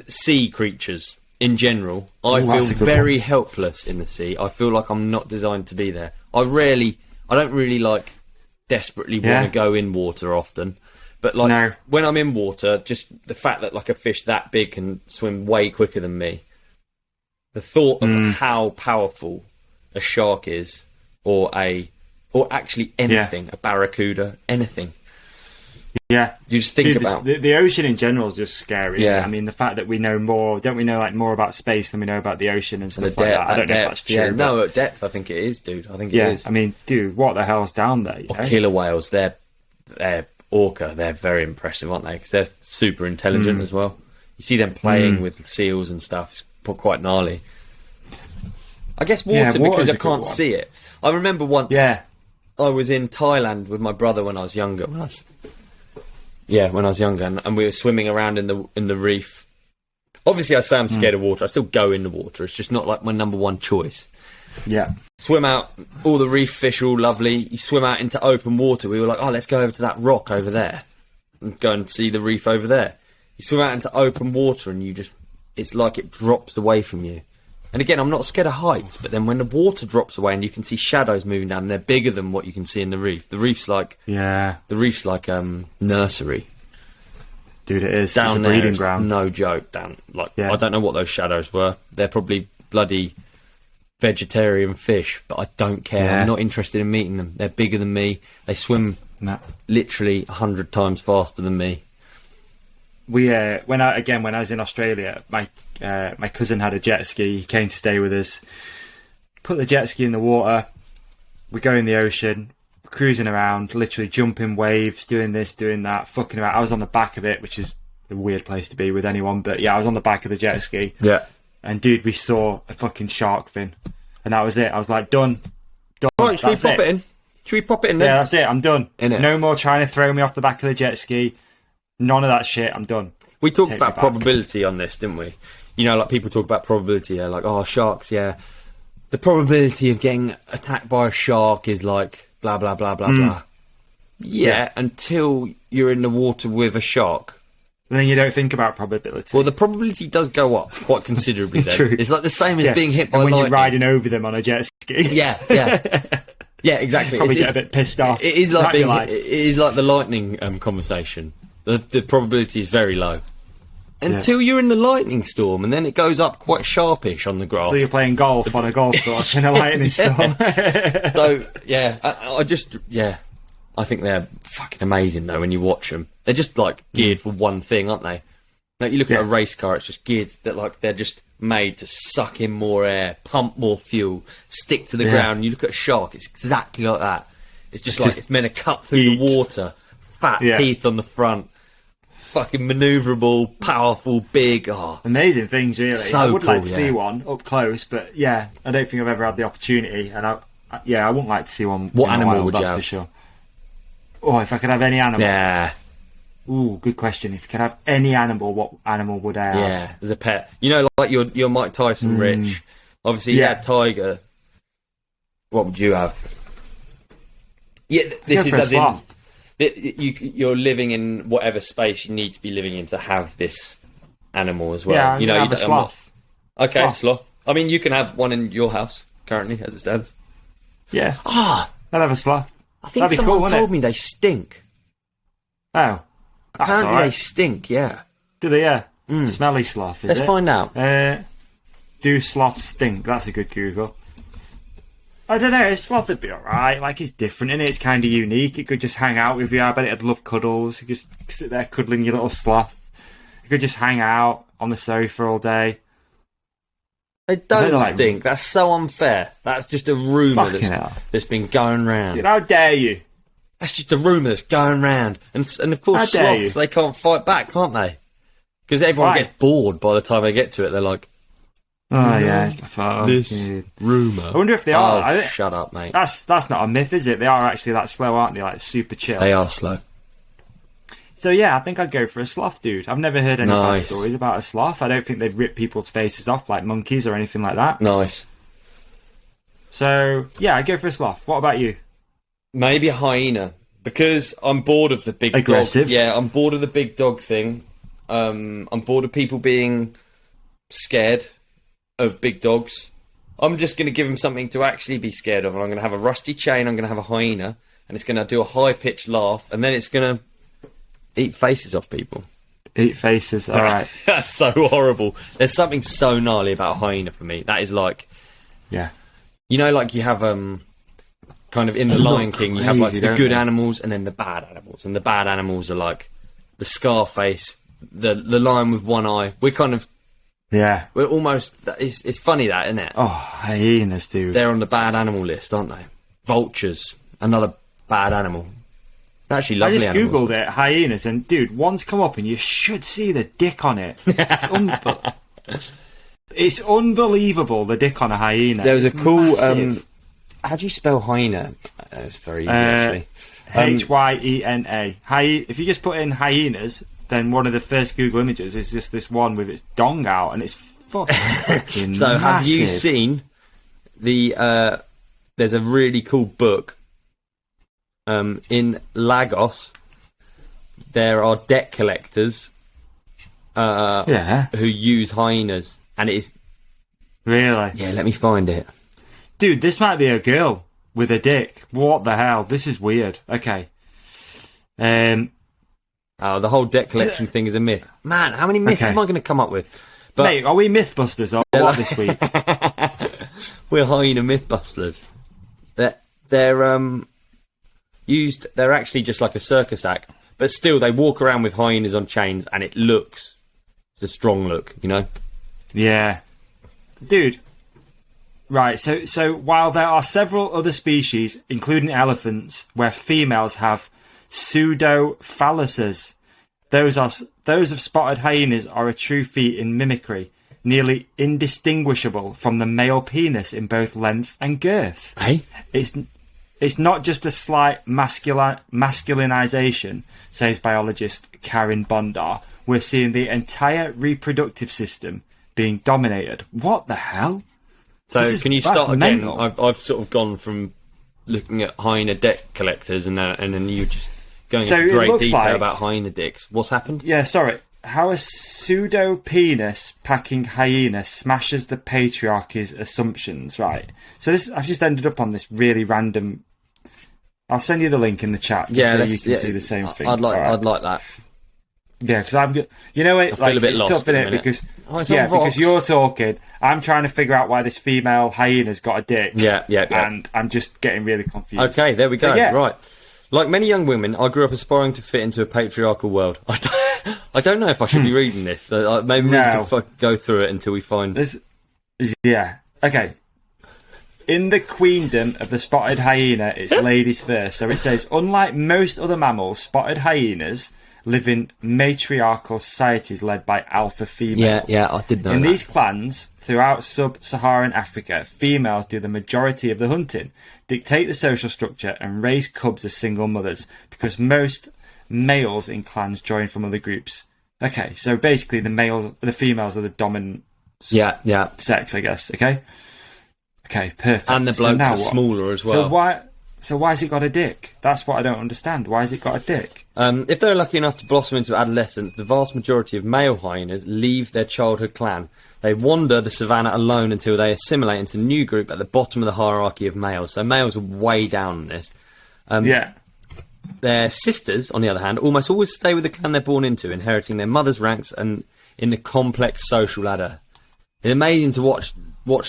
sea creatures in general. I feel very helpless in the sea. I feel like I'm not designed to be there. I don't really like desperately want to go in water often. But like when I'm in water, just the fact that like a fish that big can swim way quicker than me, the thought of how powerful a shark is, or actually anything, a barracuda, anything. Yeah, you just think about the ocean in general is just scary. Yeah, I mean the fact that we know more, don't we know like more about space than we know about the ocean and stuff like that? I don't know if that's true. Yeah, no, at depth, I think it is, dude. I think it is. I mean, dude, what the hell's down there? You know? Killer whales, they're orca, they're very impressive, aren't they? Because they're super intelligent as well. You see them playing with seals and stuff. It's quite gnarly. I guess water because I can't see it. I remember once I was in Thailand with my brother when I was younger. When I was younger, and we were swimming around in the reef. Obviously, I say I'm scared of water. I still go in the water. It's just not like my number one choice. Yeah. Swim out, all the reef fish are all lovely. You swim out into open water. We were like, oh, let's go over to that rock over there and go and see the reef over there. You swim out into open water and it's like it drops away from you. And again, I'm not scared of heights, but then when the water drops away and you can see shadows moving down, and they're bigger than what you can see in the reef. The reef's like nursery. Dude, it is. Down it's a there, breeding ground. No joke. I don't know what those shadows were. They're probably bloody vegetarian fish, but I don't care. Yeah. I'm not interested in meeting them. They're bigger than me. They swim literally 100 times faster than me. We when I was in Australia, my cousin had a jet ski. He came to stay with us. Put the jet ski in the water. We go in the ocean, cruising around, literally jumping waves, doing this, doing that, fucking about. I was on the back of it, which is a weird place to be with anyone, but yeah, I was on the back of the jet ski. Yeah. And dude, we saw a fucking shark fin, and that was it. I was like, done. Right, should we pop it in? Should we pop it in then? Yeah, that's it. I'm done. Innit? No more trying to throw me off the back of the jet ski. None of that shit. I'm done. We talked about probability on this, didn't we? You know, like people talk about probability, like, oh, sharks, yeah. The probability of getting attacked by a shark is like blah, blah, blah, blah, blah. Yeah, until you're in the water with a shark. And then you don't think about probability. Well, the probability does go up quite considerably then. True. It's like the same as being hit by lightning. When you're riding over them on a jet ski. Yeah. Yeah, exactly. Probably get a bit pissed off. It is like it is like the lightning conversation. The probability is very low. Until you're in the lightning storm, and then it goes up quite sharpish on the graph. So you're playing golf on a golf course in a lightning storm. So, I think they're fucking amazing, though, when you watch them. They're just, like, geared for one thing, aren't they? Like, you look at a race car, it's just geared that, like, they're just made to suck in more air, pump more fuel, stick to the ground. You look at a shark, it's exactly like that. It's just it's meant to cut through the water, fat teeth on the front, fucking manoeuvrable, powerful, big. Oh, amazing things, really. So I would cool, like to see one up close, but I don't think I've ever had the opportunity, and I wouldn't like to see one. What animal would you have? have? For sure. Oh, if I could have any animal. Yeah. Ooh, good question. If you could have any animal, what animal would I have? Yeah, as a pet. You know, like your Mike Tyson, Rich. Obviously, he had Tiger. What would you have? Yeah, this is as sloth. You're living in whatever space you need to be living in to have this animal as well. Yeah, you know, have a sloth. Okay, sloth. I mean, you can have one in your house currently, as it stands. Yeah. I'd have a sloth. I think someone told me they stink. Oh. Apparently they stink, yeah. Do they, yeah? Smelly sloth, is Let's find out. Do sloths stink? That's a good Google. I don't know, a sloth would be alright. Like, it's different, innit? It's kind of unique. It could just hang out with you. I bet it'd love cuddles. You could just sit there cuddling your little sloth. You could just hang out on the sofa all day. They don't stink. That's so unfair. That's just a rumour that's been going round. Dude, how dare you? That's just a rumour that's going round. And of course, sloths, they can't fight back, can't they? Because everyone gets bored by the time they get to it. They're like, oh, yeah. This rumour. I wonder if they are. Oh, shut up, mate. That's not a myth, is it? They are actually that slow, aren't they? Like, super chill. They are slow. So, yeah, I think I'd go for a sloth, dude. I've never heard any bad stories about a sloth. I don't think they'd rip people's faces off like monkeys or anything like that. Nice. So, yeah, I'd go for a sloth. What about you? Maybe a hyena. Because I'm bored of the big aggressive. Dog. Yeah, I'm bored of the big dog thing. I'm bored of people being scared of big dogs. I'm just going to give them something to actually be scared of. And I'm going to have a rusty chain, I'm going to have a hyena, and it's going to do a high-pitched laugh, and then it's going to eat faces off people. Eat faces, alright. That's so horrible. There's something so gnarly about a hyena for me. That is like... Yeah. You know, like you have... kind of in The Lion King, you have like the good animals and then the bad animals. And the bad animals are like the Scarface, the lion with one eye. We're kind of... Yeah. We're almost... It's funny that, isn't it? Oh, hyenas, dude. They're on the bad animal list, aren't they? Vultures, another bad animal. Actually, lovely I just animals. googled it, hyenas, and dude, one's come up, and you should see the dick on it. It's unbelievable, the dick on a hyena. There was a It's cool. massive. How do you spell hyena? It's very easy, actually. Hyena. If you just put in hyenas, then one of the first Google images is just this one with its dong out, and it's fucking So, massive. have you seen the? There's a really cool book. In Lagos, there are debt collectors. Who use hyenas, and it is Really? Yeah, let me find it. Dude, this might be a girl with a dick. What the hell? This is weird. Okay. The whole debt collection thing is a myth. Man, how many myths am I going to come up with? But mate, are we Mythbusters or what this week? we're hyena mythbusters. They're used. They're actually just like a circus act, but still they walk around with hyenas on chains, and it's a strong look, you know. Yeah, dude. Right. So while there are several other species, including elephants, where females have pseudo-penises, those of spotted hyenas are a true feat in mimicry, nearly indistinguishable from the male penis in both length and girth. Hey, It's not just a slight masculinization, says biologist Karen Bondar. We're seeing the entire reproductive system being dominated. What the hell? So can you start again? mental. I've sort of gone from looking at hyena debt collectors and then you just going So into it great looks detail like- about hyena dicks. What's happened? Yeah, sorry. How a pseudo-penis packing hyena smashes the patriarchy's assumptions. Right. So I've just ended up on this really random. I'll send you the link in the chat just so you can see the same thing. I'd like Alright. that. Yeah, because I've got, you know, it I feel a bit it's lost tough, in a innit? minute. Because It's on rocks. because you're talking, I'm trying to figure out why this female hyena's got a dick. Yeah. And I'm just getting really confused. Okay, there we go. So, yeah. Right. Like many young women, I grew up aspiring to fit into a patriarchal world. I don't know if I should be reading this. So maybe we need to go through it until we find. Yeah. Okay. In the queendom of the spotted hyena, it's ladies first. So it says, unlike most other mammals, spotted hyenas live in matriarchal societies led by alpha females. Yeah, I did know In that. these clans, throughout sub-Saharan Africa, females do the majority of the hunting, dictate the social structure, and raise cubs as single mothers, because most males in clans join from other groups. Okay, so basically the females are the dominant Yeah. sex, I guess. Okay, perfect. And the So blokes now are what? smaller as well. So why has it got a dick? That's what I don't understand. Why has it got a dick? If they're lucky enough to blossom into adolescence, the vast majority of male hyenas leave their childhood clan. They wander the savannah alone until they assimilate into a new group at the bottom of the hierarchy of males. So males are way down on this. Yeah. Their sisters, on the other hand, almost always stay with the clan they're born into, inheriting their mother's ranks and in the complex social ladder. It's amazing to watch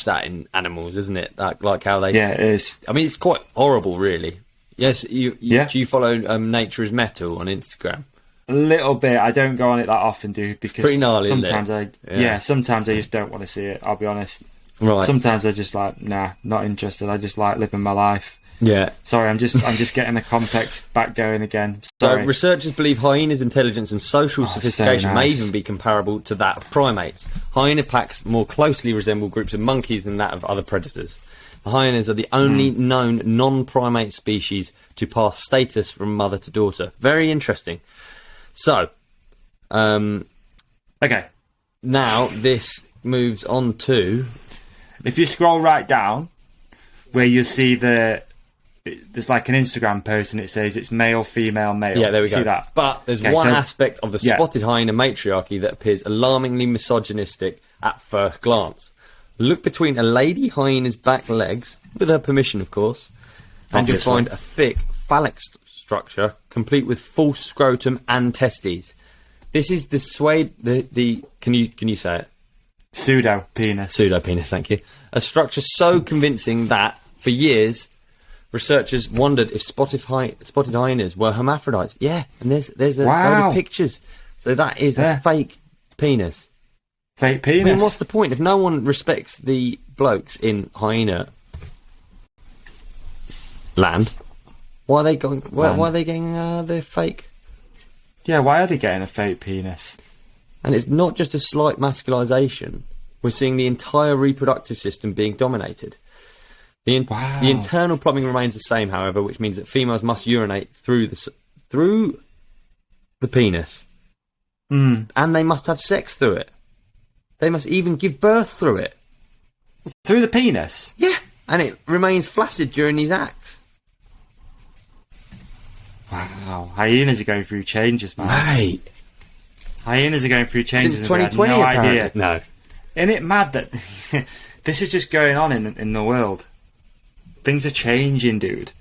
that in animals, isn't it? Like how they... Yeah, it is. I mean, it's quite horrible, really. Yes, do you follow Nature is Metal on Instagram? A little bit. I don't go on it that often, dude, because pretty gnarly, sometimes isn't sometimes I just don't want to see it. I'll be honest. Right. Sometimes I just like, nah, not interested. I just like living my life. Yeah. Sorry, I'm just getting the complex back going again. So Sorry. researchers believe hyenas' intelligence and social sophistication so may nice. even be comparable to that of primates. Hyena packs more closely resemble groups of monkeys than that of other predators. The hyenas are the only known non-primate species to pass status from mother to daughter. Very interesting. So, Okay. now this moves on to... If you scroll right down, where you see there's like an Instagram post and it says it's male, female, male. Yeah, there we go. See that? But there's Okay, one so- aspect of the spotted hyena matriarchy that appears alarmingly misogynistic at first glance. Look between a lady hyena's back legs, with her permission, of course, and you'll Obviously. find a thick phallic structure, complete with full scrotum and testes. This is the suede. The can you say it? Pseudo-penis. Pseudo-penis, thank you. A structure so convincing that, for years, researchers wondered if spotted hyenas were hermaphrodites. Yeah, and there's a load of pictures. So that is a fake penis. Fake penis. I mean, what's the point? If no one respects the blokes in hyena land, Why are they going? Why are they getting their fake? Yeah, why are they getting a fake penis? And it's not just a slight masculisation. We're seeing the entire reproductive system being dominated. The internal plumbing remains the same, however, which means that females must urinate through the penis, and they must have sex through it. They must even give birth through it. Through the penis? Yeah, and it remains flaccid during these acts. Wow, hyenas are going through changes, man. Mate. Hyenas are going through changes. Since 2020, no apparently. idea. No. Isn't it mad that this is just going on in the world? Things are changing, dude.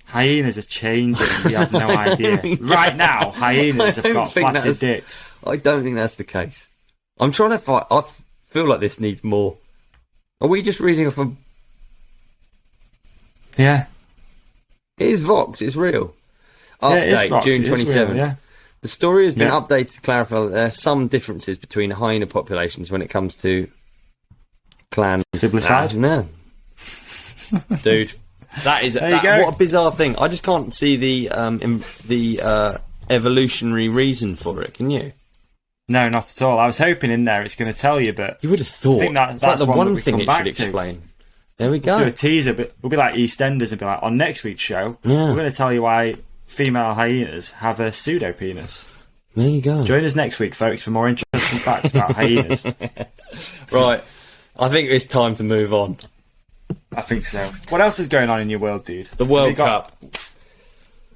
Hyenas are changing. We have no idea. Right now, hyenas have got flaccid dicks. I don't think that's the case. I'm trying to find... I feel like this needs more. Are we just reading off a... Yeah. It is Vox. It's real. Yeah, it is Update, Vox. June It is 27th. real, yeah. The story has been updated to clarify that there are some differences between hyena populations when it comes to clans. Siblicide? No. Dude, that is... what a bizarre thing. I just can't see the evolutionary reason for it, can you? No, not at all. I was hoping in there it's going to tell you, but... You would have thought. I think that's like the one that thing it should explain. There we go. Do a teaser, but we'll be like EastEnders and be like, on next week's show, Yeah. we're going to tell you why female hyenas have a pseudo-penis. There you go. Join us next week, folks, for more interesting facts about hyenas. Right. I think it's time to move on. I think so. What else is going on in your world, dude? The World Cup.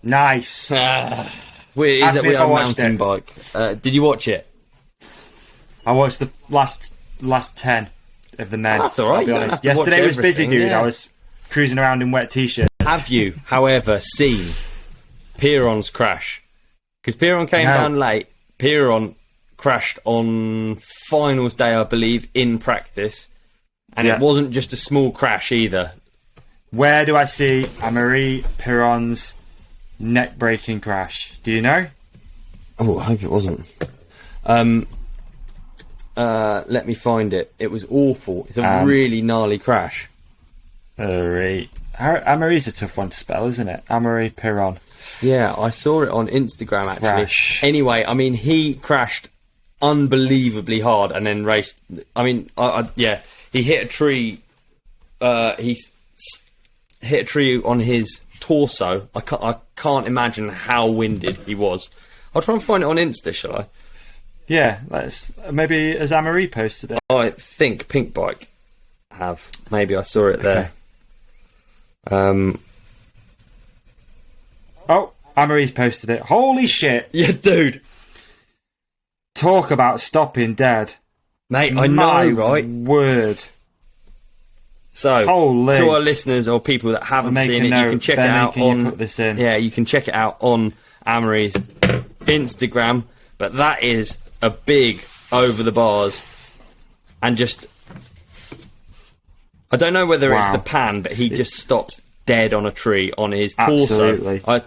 Nice. We Ask we me if I had a watched mountain it. bike. Did you watch it? I watched the last 10 of the men. Oh, that's all right. I'll be You don't honest. have to watch Yesterday was busy, everything, dude. yeah. I was cruising around in wet t-shirts. Have you, however, seen Pierron's crash? Because Pierron came down late. Pierron crashed on finals day, I believe, in practice. And it wasn't just a small crash either. Where do I see Amaury Pierron's neck-breaking crash? Do you know? Oh, I hope it wasn't. Let me find it. It was awful. It's a really gnarly crash. Amaury's a tough one to spell, isn't it? Amaury Pierron. Yeah, I saw it on Instagram, actually. Crash. Anyway, I mean, he crashed unbelievably hard and then raced... I mean, he hit a tree... hit a tree on his torso. I can't imagine how winded he was. I'll try and find it on Insta, shall I? Yeah, maybe has Amaury posted it? I think Pink Bike have. Maybe I saw it there. Oh, Amaury's posted it. Holy shit! Yeah, dude. Talk about stopping dead. Mate, I My know, right? word. So, Holy. to our listeners or people that haven't seen it, you can check it out on... put this in? Yeah, you can check it out on Amaury's Instagram. But that is a big over the bars. And just... I don't know whether it's the pan, but he just stops dead on a tree on his Absolutely. torso. I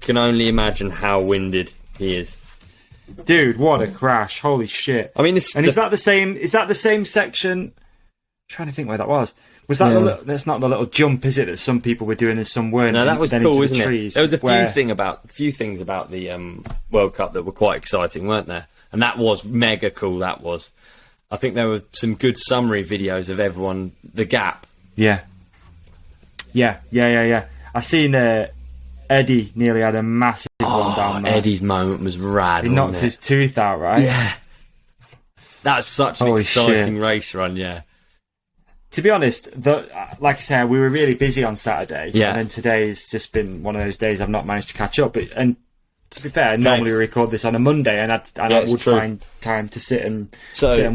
can only imagine how winded he is. Dude, what a crash. Holy shit. I mean, is that the same section? I'm trying to think where that was. Was that that's not the little jump, is it, that some people were doing and some weren't? No, that was then cool, into the isn't trees, it? There was a where- few things about the World Cup that were quite exciting, weren't there? And that was mega cool, that was. I think there were some good summary videos of everyone, the gap. Yeah. I seen Eddie nearly had a massive one down there. Eddie's moment was rad. He knocked his tooth out, right? Yeah. That's such an Holy exciting shit. race run, yeah. To be honest, like I said, we were really busy on Saturday. Yeah. And then today's just been one of those days I've not managed to catch up. And to be fair, normally we record this on a Monday, and I would find time to sit and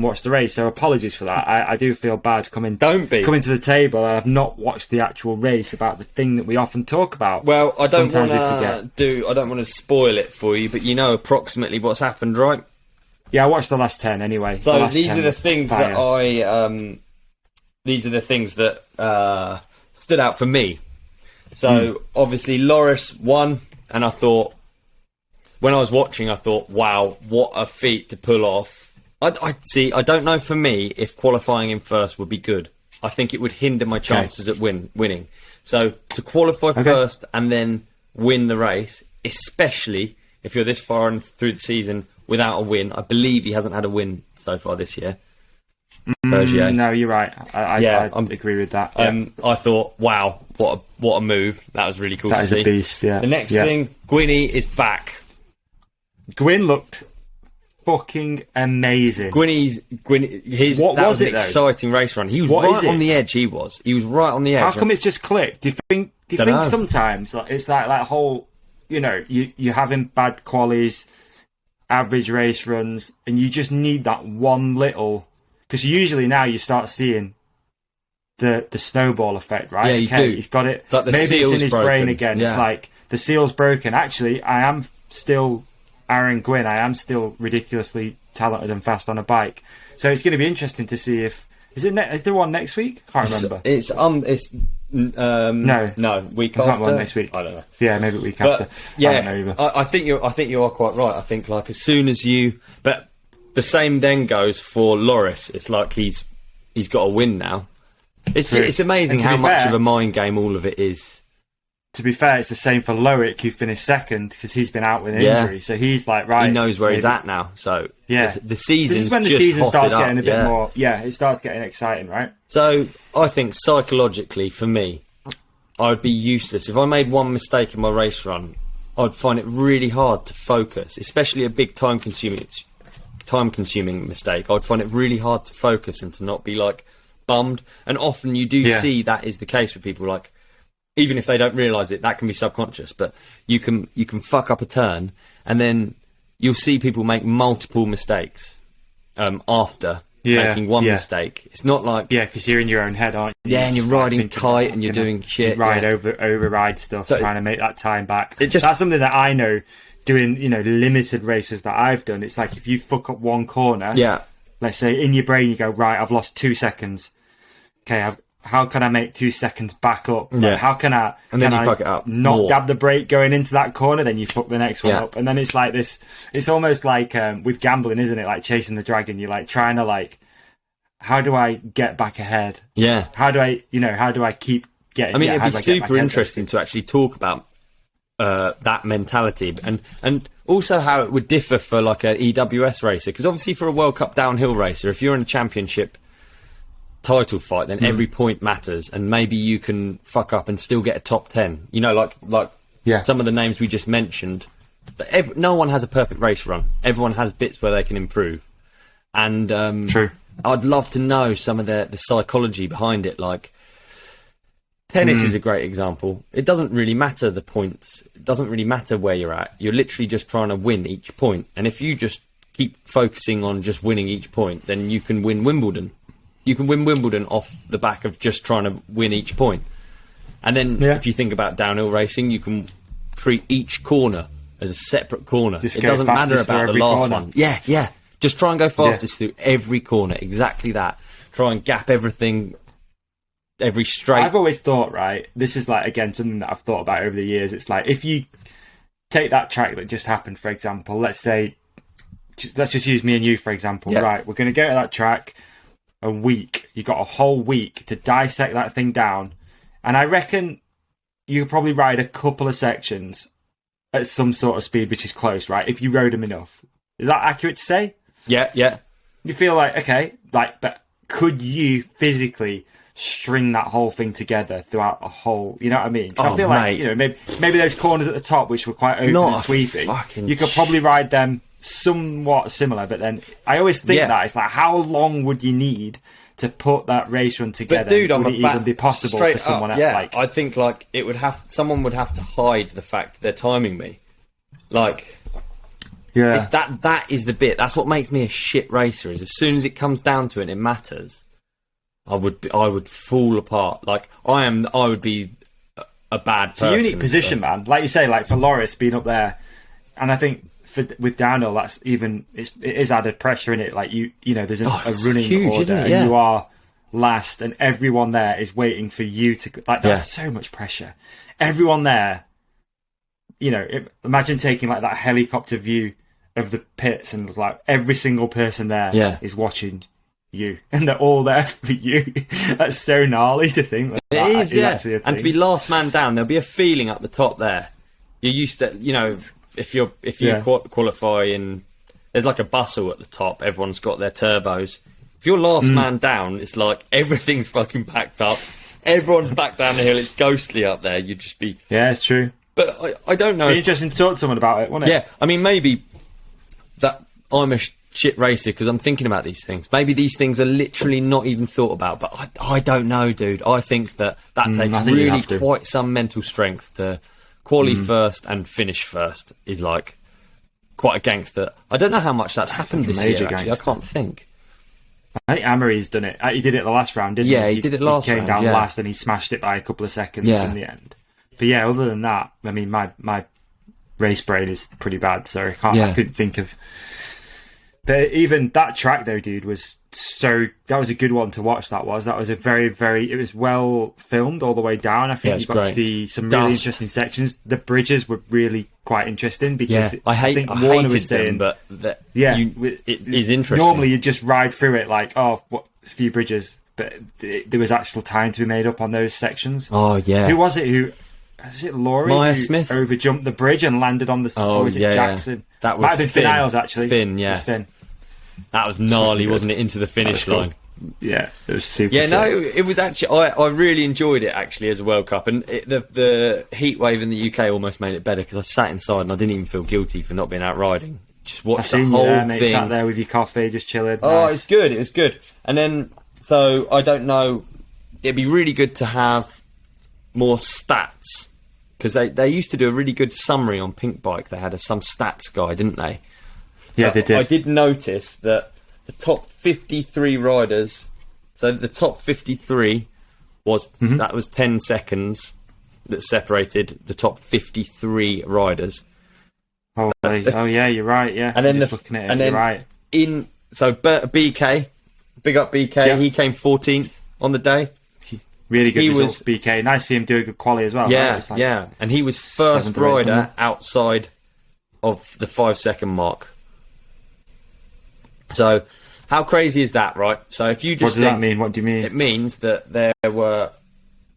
watch the race. So apologies for that. I do feel bad coming to the table. I've not watched the actual race about the thing that we often talk about. Well, I don't want to spoil it for you, but you know approximately what's happened, right? Yeah, I watched the last 10 anyway. So these are the things that these are the things that stood out for me. So obviously Loris won, and I thought, when I was watching, I thought, wow, what a feat to pull off. I don't know for me if qualifying in first would be good. I think it would hinder my chances at winning. So to qualify first and then win the race, especially if you're this far in through the season without a win. I believe he hasn't had a win so far this year. Bergier. No, you're right. I agree with that. Yeah. I thought, wow, what a move. That was really cool to see. That is a beast, yeah. The next thing, Gwinny is back. Gwin looked fucking amazing. That was an exciting race run. He was right on the edge. He was right on the edge. How come it's just clicked? Do you think sometimes it's like whole, you're having bad qualies, average race runs, and you just need that one little, because usually now you start seeing the snowball effect, right? Yeah, you do. He's got it. It's like the maybe seal's it's in his broken. brain again. Yeah. It's like the seal's broken. Actually, I am still Aaron Gwin. I am still ridiculously talented and fast on a bike. So it's going to be interesting to see if is there one next week? I can't remember. No, week I after. can't one next week. I don't know. Yeah, maybe week after. Yeah, I don't know either. I think you are quite right. I think like as soon as but the same then goes for Loris. It's like he's got a win now. It's amazing how much of a mind game all of it is. To be fair, it's the same for Loic, who finished second because he's been out with an injury. So he's like, right, he knows where he's at now. So the season. This is when the season starts getting a bit more. Yeah, it starts getting exciting, right? So I think psychologically, for me, I'd be useless if I made one mistake in my race run. I'd find it really hard to focus, especially a big time-consuming mistake. I'd find it really hard to focus and to not be like bummed. And often you do see that is the case with people. Like, even if they don't realise it, that can be subconscious. But you can fuck up a turn, and then you'll see people make multiple mistakes after making one mistake. It's not like because you're in your own head, aren't you? Yeah, and you're riding tight, and you're doing shit. Override stuff, so trying to make that time back. That's something that I know. Doing limited races that I've done, it's like if you fuck up one corner, let's say in your brain you go, right, I've lost 2 seconds. Okay, how can I make 2 seconds back up? Like, how can I? And then you fuck it up. Not dab the brake going into that corner, then you fuck the next one up, and then it's like this. It's almost like with gambling, isn't it? Like chasing the dragon. You're like trying to how do I get back ahead? Yeah. How do I keep getting? I mean, it'd be super interesting to actually talk about that mentality and also how it would differ for like an EWS racer, because obviously for a World Cup downhill racer, if you're in a championship title fight, then every point matters, and maybe you can fuck up and still get a top 10, like some of the names we just mentioned. But no one has a perfect race run. Everyone has bits where they can improve, and true. I'd love to know some of the psychology behind it. Like tennis is a great example. It doesn't really matter the points. It doesn't really matter where you're at. You're literally just trying to win each point. And if you just keep focusing on just winning each point, then you can win Wimbledon. You can win Wimbledon off the back of just trying to win each point. And then if you think about downhill racing, you can treat each corner as a separate corner. It doesn't matter about the last one. Yeah. Just try and go fastest through every corner. Exactly that. Try and gap everything. Every straight. I've always thought, right, this is like, again, something that I've thought about over the years. It's like, if you take that track that just happened, for example, let's just use me and you, for example. Right, we're going to go to that track a week. You got a whole week to dissect that thing down. And I reckon you could probably ride a couple of sections at some sort of speed, which is close, right? If you rode them enough. Is that accurate to say? Yeah. You feel like, okay, but could you physically string that whole thing together throughout a whole, you know what I mean? Because I feel like, maybe those corners at the top, which were quite open and sweeping, you could probably ride them somewhat similar, but then I always think that it's like, how long would you need to put that race run together? But dude, would it even be possible for someone else? Yeah, I think like someone would have to hide the fact they're timing me. Like, it's that is the bit. That's what makes me a shit racer. Is as soon as it comes down to it, it matters. I would fall apart. Like I would be a bad person. It's a unique position, man. Like you say, like for Loris being up there, and I think with downhill, that's even it is added pressure in it. Like there's a running huge, order, isn't it? Yeah. and you are last, and everyone there is waiting for you to. Like that's so much pressure. Everyone there, imagine taking like that helicopter view of the pits, and like every single person there is watching you, and they're all there for you. That's so gnarly to think. It is, yeah. And to be last man down, there'll be a feeling up the top there. you're used to, if you qualify in, there's like a bustle at the top. Everyone's got their turbos. If you're last man down, it's like everything's fucking packed up. Everyone's back down the hill. It's ghostly up there. You'd just be... Yeah, it's true. But I don't know. It'd be interesting to talk to someone about it, wouldn't it? Yeah, I mean, maybe that I'm a shit racer because I'm thinking about these things. Maybe these things are literally not even thought about. But I don't know, dude. I think that takes really quite some mental strength to quali first and finish first is like quite a gangster. I don't know how much that's happened this year, actually. I can't think. I think Amaury's done it. He did it the last round, didn't he? Yeah, he did it last round. He came down last and he smashed it by a couple of seconds in the end. But yeah, other than that, I mean, my race brain is pretty bad, so I couldn't think of... But even that track, though, dude, was that was a good one to watch, that was a very, very... It was well filmed all the way down. I think you got to see some really interesting sections. The bridges were really quite interesting because I think Warner was saying... Them, but it is interesting. Normally you just ride through it like, a few bridges, but there was actual time to be made up on those sections. Oh, yeah. Who was it was it Laurie Maya who Smith overjumped the bridge and landed on the... or was it Jackson? Yeah. That was might have been Finn Isles, actually. Finn, yeah. Finn. That was gnarly, wasn't it, into the finish line? Yeah, it was super sick. sick. No, it was actually... I really enjoyed it, actually, as a World Cup. And the heat wave in the UK almost made it better because I sat inside and I didn't even feel guilty for not being out riding. Just watched the whole thing. Mate, sat there with your coffee, just chilling. Oh, nice. It was good. And then, so, I don't know... It'd be really good to have more stats because they used to do a really good summary on Pink Bike. They had some stats guy, didn't they? Yeah, they did. I did notice that the top 53 riders, so the top 53 was that was 10 seconds that separated the top 53 riders. Oh yeah, you're right. Yeah, and then looking at it, you're right. BK, big up BK. Yeah. He came 14th on the day. Really good results, BK. Nice to see him do a good quali as well. Yeah, right? yeah. And he was first rider outside of the 5 second mark. So, how crazy is that, right? So, if you just what does that mean? What do you mean? It means that there were,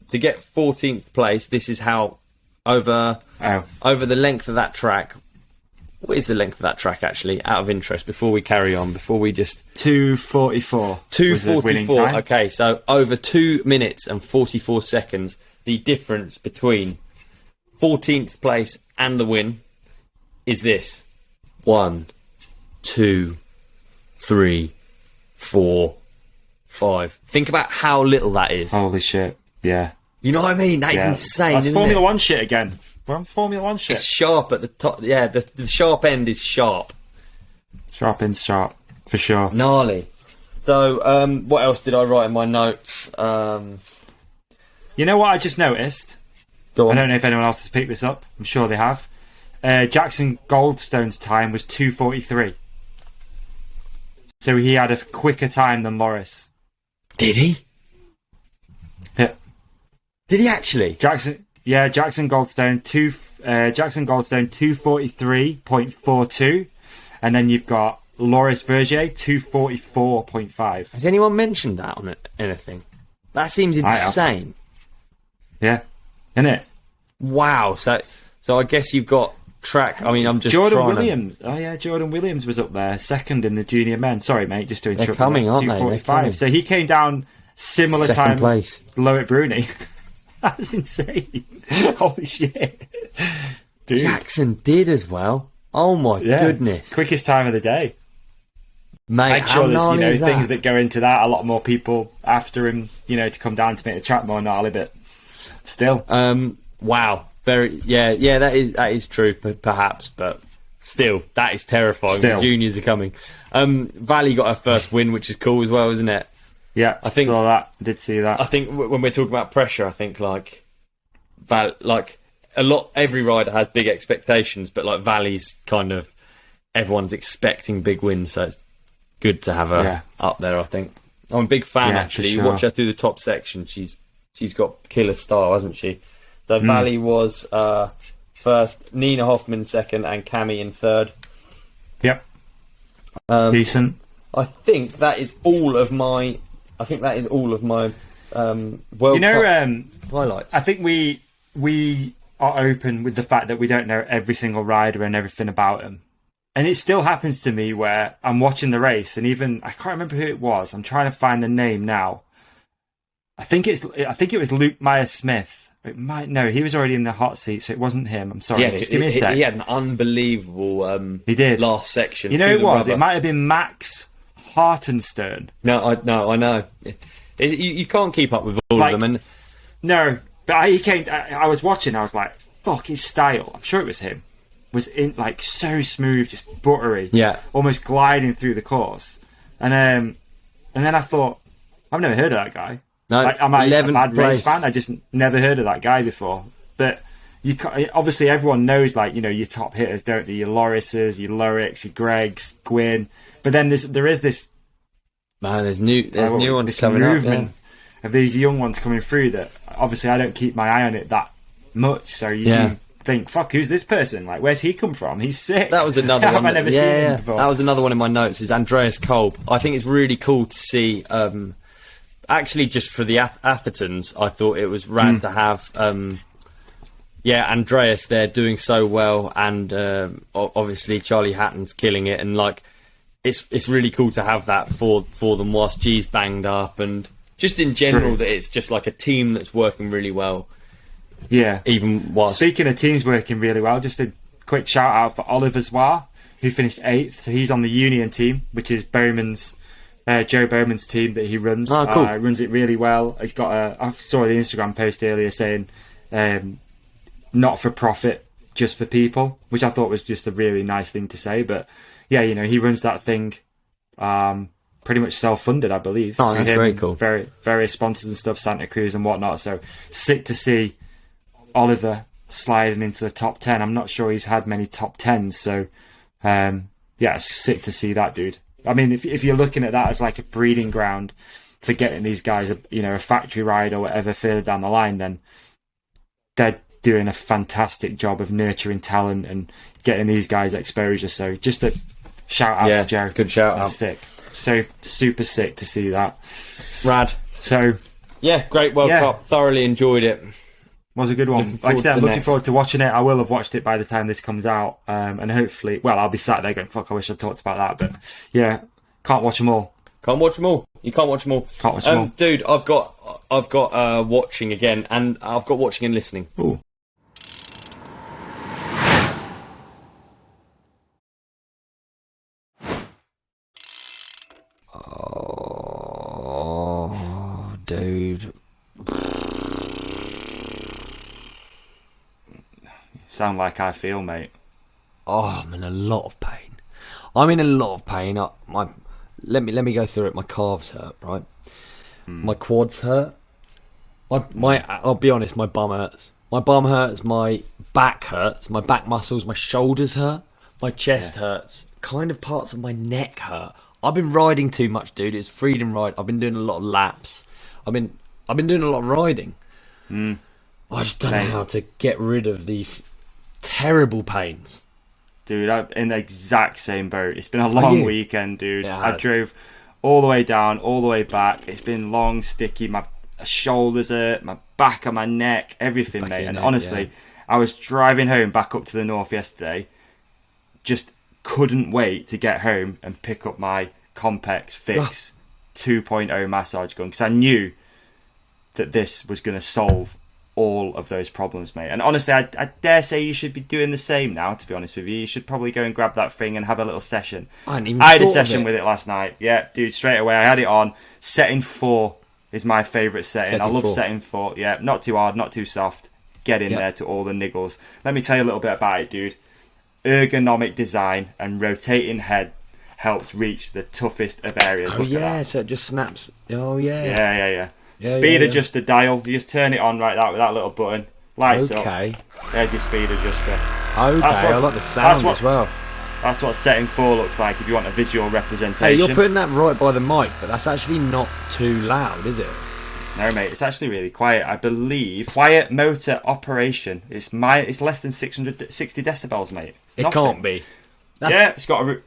to get 14th place, this is how over the length of that track. What is the length of that track, actually, out of interest, before we carry on, before we just... 2:44. 2:44, okay, so over 2 minutes and 44 seconds, the difference between 14th place and the win is this. 1, 2, 3, 4, 5. Think about how little that is. Holy shit, yeah. You know what I mean? That is insane, That's isn't Formula it? 1 shit again. We're on Formula 1 shit. It's sharp at the top. Yeah, the sharp end is sharp. Sharp end's sharp, for sure. Gnarly. So, what else did I write in my notes? You know what I just noticed? Go on. I don't know if anyone else has picked this up. I'm sure they have. Jackson Goldstone's time was 2:43. So he had a quicker time than Loris. Did he? Yeah. Did he actually? Jackson Goldstone 2:43.42, and then you've got Loris Vergier 2:44.5. Has anyone mentioned that on anything? That seems insane. Yeah, isn't it? Wow. So I guess you've got track. I mean, I'm just Jordan Williams. Oh yeah, Jordan Williams was up there, second in the junior men. Sorry, mate, just to interrupt. They're coming, aren't they? 2:45. So he came down similar second time, place, low at Bruni. That's insane. Holy shit. Dude. Jackson did as well. Oh my goodness. Quickest time of the day. Mate, I'm sure there's things that go into that. A lot more people after him, to come down to make the track more gnarly, but still. Wow. That is true, perhaps, but still, that is terrifying. The juniors are coming. Valley got her first win, which is cool as well, isn't it? Yeah, I think saw that. Did see that. I think when we're talking about pressure, I think every rider has big expectations, but like Valley's kind of everyone's expecting big wins, so it's good to have her up there. I think I'm a big fan actually. Sure. You watch her through the top section; she's got killer style, hasn't she? So Valley was first, Nina Hoffman second, and Cami in third. Yep, decent. I think that is all of my. World Cup highlights. I think we are open with the fact that we don't know every single rider and everything about them. And it still happens to me where I'm watching the race, and even I can't remember who it was. I'm trying to find the name now. I think it was Luke Meyer-Smith. He was already in the hot seat, so it wasn't him. I'm sorry. Just give me a sec. He had an unbelievable he did. last section. You know who it was? Rubber. It might have been Max Hartenstern. No, I know. You can't keep up with all of them. And no, but he came. I was watching. I was like, "Fuck his style." I'm sure it was him. Was in like so smooth, just buttery. Yeah, almost gliding through the course. And then I thought, I've never heard of that guy. No, like, am I a bad place. race fan? I just never heard of that guy before. But obviously everyone knows, like, you know, your top hitters, don't they? Your Lorises, your Luricks, your Greggs, Gwin. But then there is this. Man, there's new ones coming movement of these young ones coming through that obviously I don't keep my eye on it that much. So you can think, fuck, who's this person? Like, where's he come from? He's sick. That was another one. Have I never seen him before? That was another one in my notes. Is Andreas Kolb. I think it's really cool to see. Actually, just for the Athertons, I thought it was rad to have. Andreas there doing so well, and obviously Charlie Hatton's killing it, and like it's really cool to have that for them whilst G's banged up, and just in general that it's just like a team that's working really well. Yeah. Even whilst speaking of teams working really well, just a quick shout out for Oliver Zoir, who finished 8th. So he's on the Union team, which is Joe Bowman's team that he runs. Oh, cool. Runs it really well. He's got I saw the Instagram post earlier saying not for profit, just for people, which I thought was just a really nice thing to say. But yeah, you know, he runs that thing pretty much self-funded, I believe. Oh, that's very cool. Various sponsors and stuff, Santa Cruz and whatnot. So sick to see Oliver sliding into the top 10. I'm not sure he's had many top 10s. So it's sick to see that, dude. I mean, if you're looking at that as like a breeding ground for getting these guys, a factory ride or whatever further down the line, then they're doing a fantastic job of nurturing talent and getting these guys exposure. So just a shout out to Joe. Good shout out. Sick. So super sick to see that. Rad. So yeah, great World Cup. Thoroughly enjoyed it. Was a good one. Like I said, I'm looking forward to watching it. I will have watched it by the time this comes out, and hopefully, I'll be sat there going, "Fuck, I wish I talked about that." But yeah, can't watch them all. Can't watch them all. You can't watch them all. Can't watch them all, dude. I've got watching again, and I've got watching and listening. Ooh. Oh, dude. Sound like I feel, mate. Oh, I'm in a lot of pain. Let me go through it. My calves hurt, right? My quads hurt. I'll be honest, my bum hurts. My bum hurts, my back hurts, my back muscles, my shoulders hurt, my chest hurts, kind of parts of my neck hurt. I've been riding too much, dude. It's freedom ride. I've been doing a lot of laps. I've been doing a lot of riding. I just don't know how to get rid of these terrible pains. Dude, I'm in the exact same boat. It's been a long weekend, dude. Yeah, I drove all the way down, all the way back. It's been long, sticky. My shoulders hurt, my back and my neck, everything, mate. And honestly, I was driving home back up to the north yesterday. Just couldn't wait to get home and pick up my Compex Fix 2.0 massage gun, because I knew that this was going to solve all of those problems, mate. And honestly, I dare say you should be doing the same now, to be honest with you. You should probably go and grab that thing and have a little session. I had a session with it last night. Yeah, dude, straight away. I had it on. Setting 4 is my favourite setting. I love setting 4. Yeah, not too hard, not too soft. Get in there to all the niggles. Let me tell you a little bit about it, dude. Ergonomic design and rotating head helps reach the toughest of areas. Oh, yeah, so it just snaps. Oh, yeah. Yeah. Speed adjuster dial. You just turn it on like that with that little button. Lights up. There's your speed adjuster. Okay, I like the sound as well. That's what setting 4 looks like if you want a visual representation. Hey, you're putting that right by the mic, but that's actually not too loud, is it? No, mate, it's actually really quiet. I believe quiet motor operation. It's less than 660 decibels, mate. It can't be. It's got a...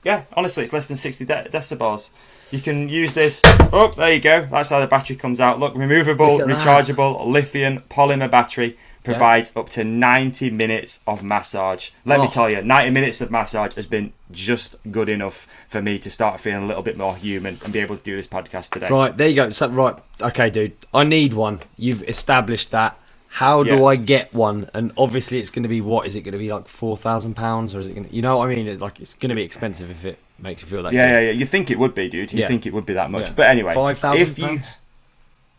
Yeah, honestly, it's less than 60 decibels. You can use this. Oh, there you go. That's how the battery comes out. Look, removable, rechargeable, lithium polymer battery provides up to 90 minutes of massage. Let me tell you, 90 minutes of massage has been just good enough for me to start feeling a little bit more human and be able to do this podcast today. Right, there you go. So, right, okay, dude. I need one. You've established that. How do I get one? And obviously, it's going to be what? Is it going to be like £4,000, or is it going to? You know what I mean? It's going to be expensive if it makes you feel that. Yeah. You think it would be, dude? You think it would be that much? But anyway, £5,000.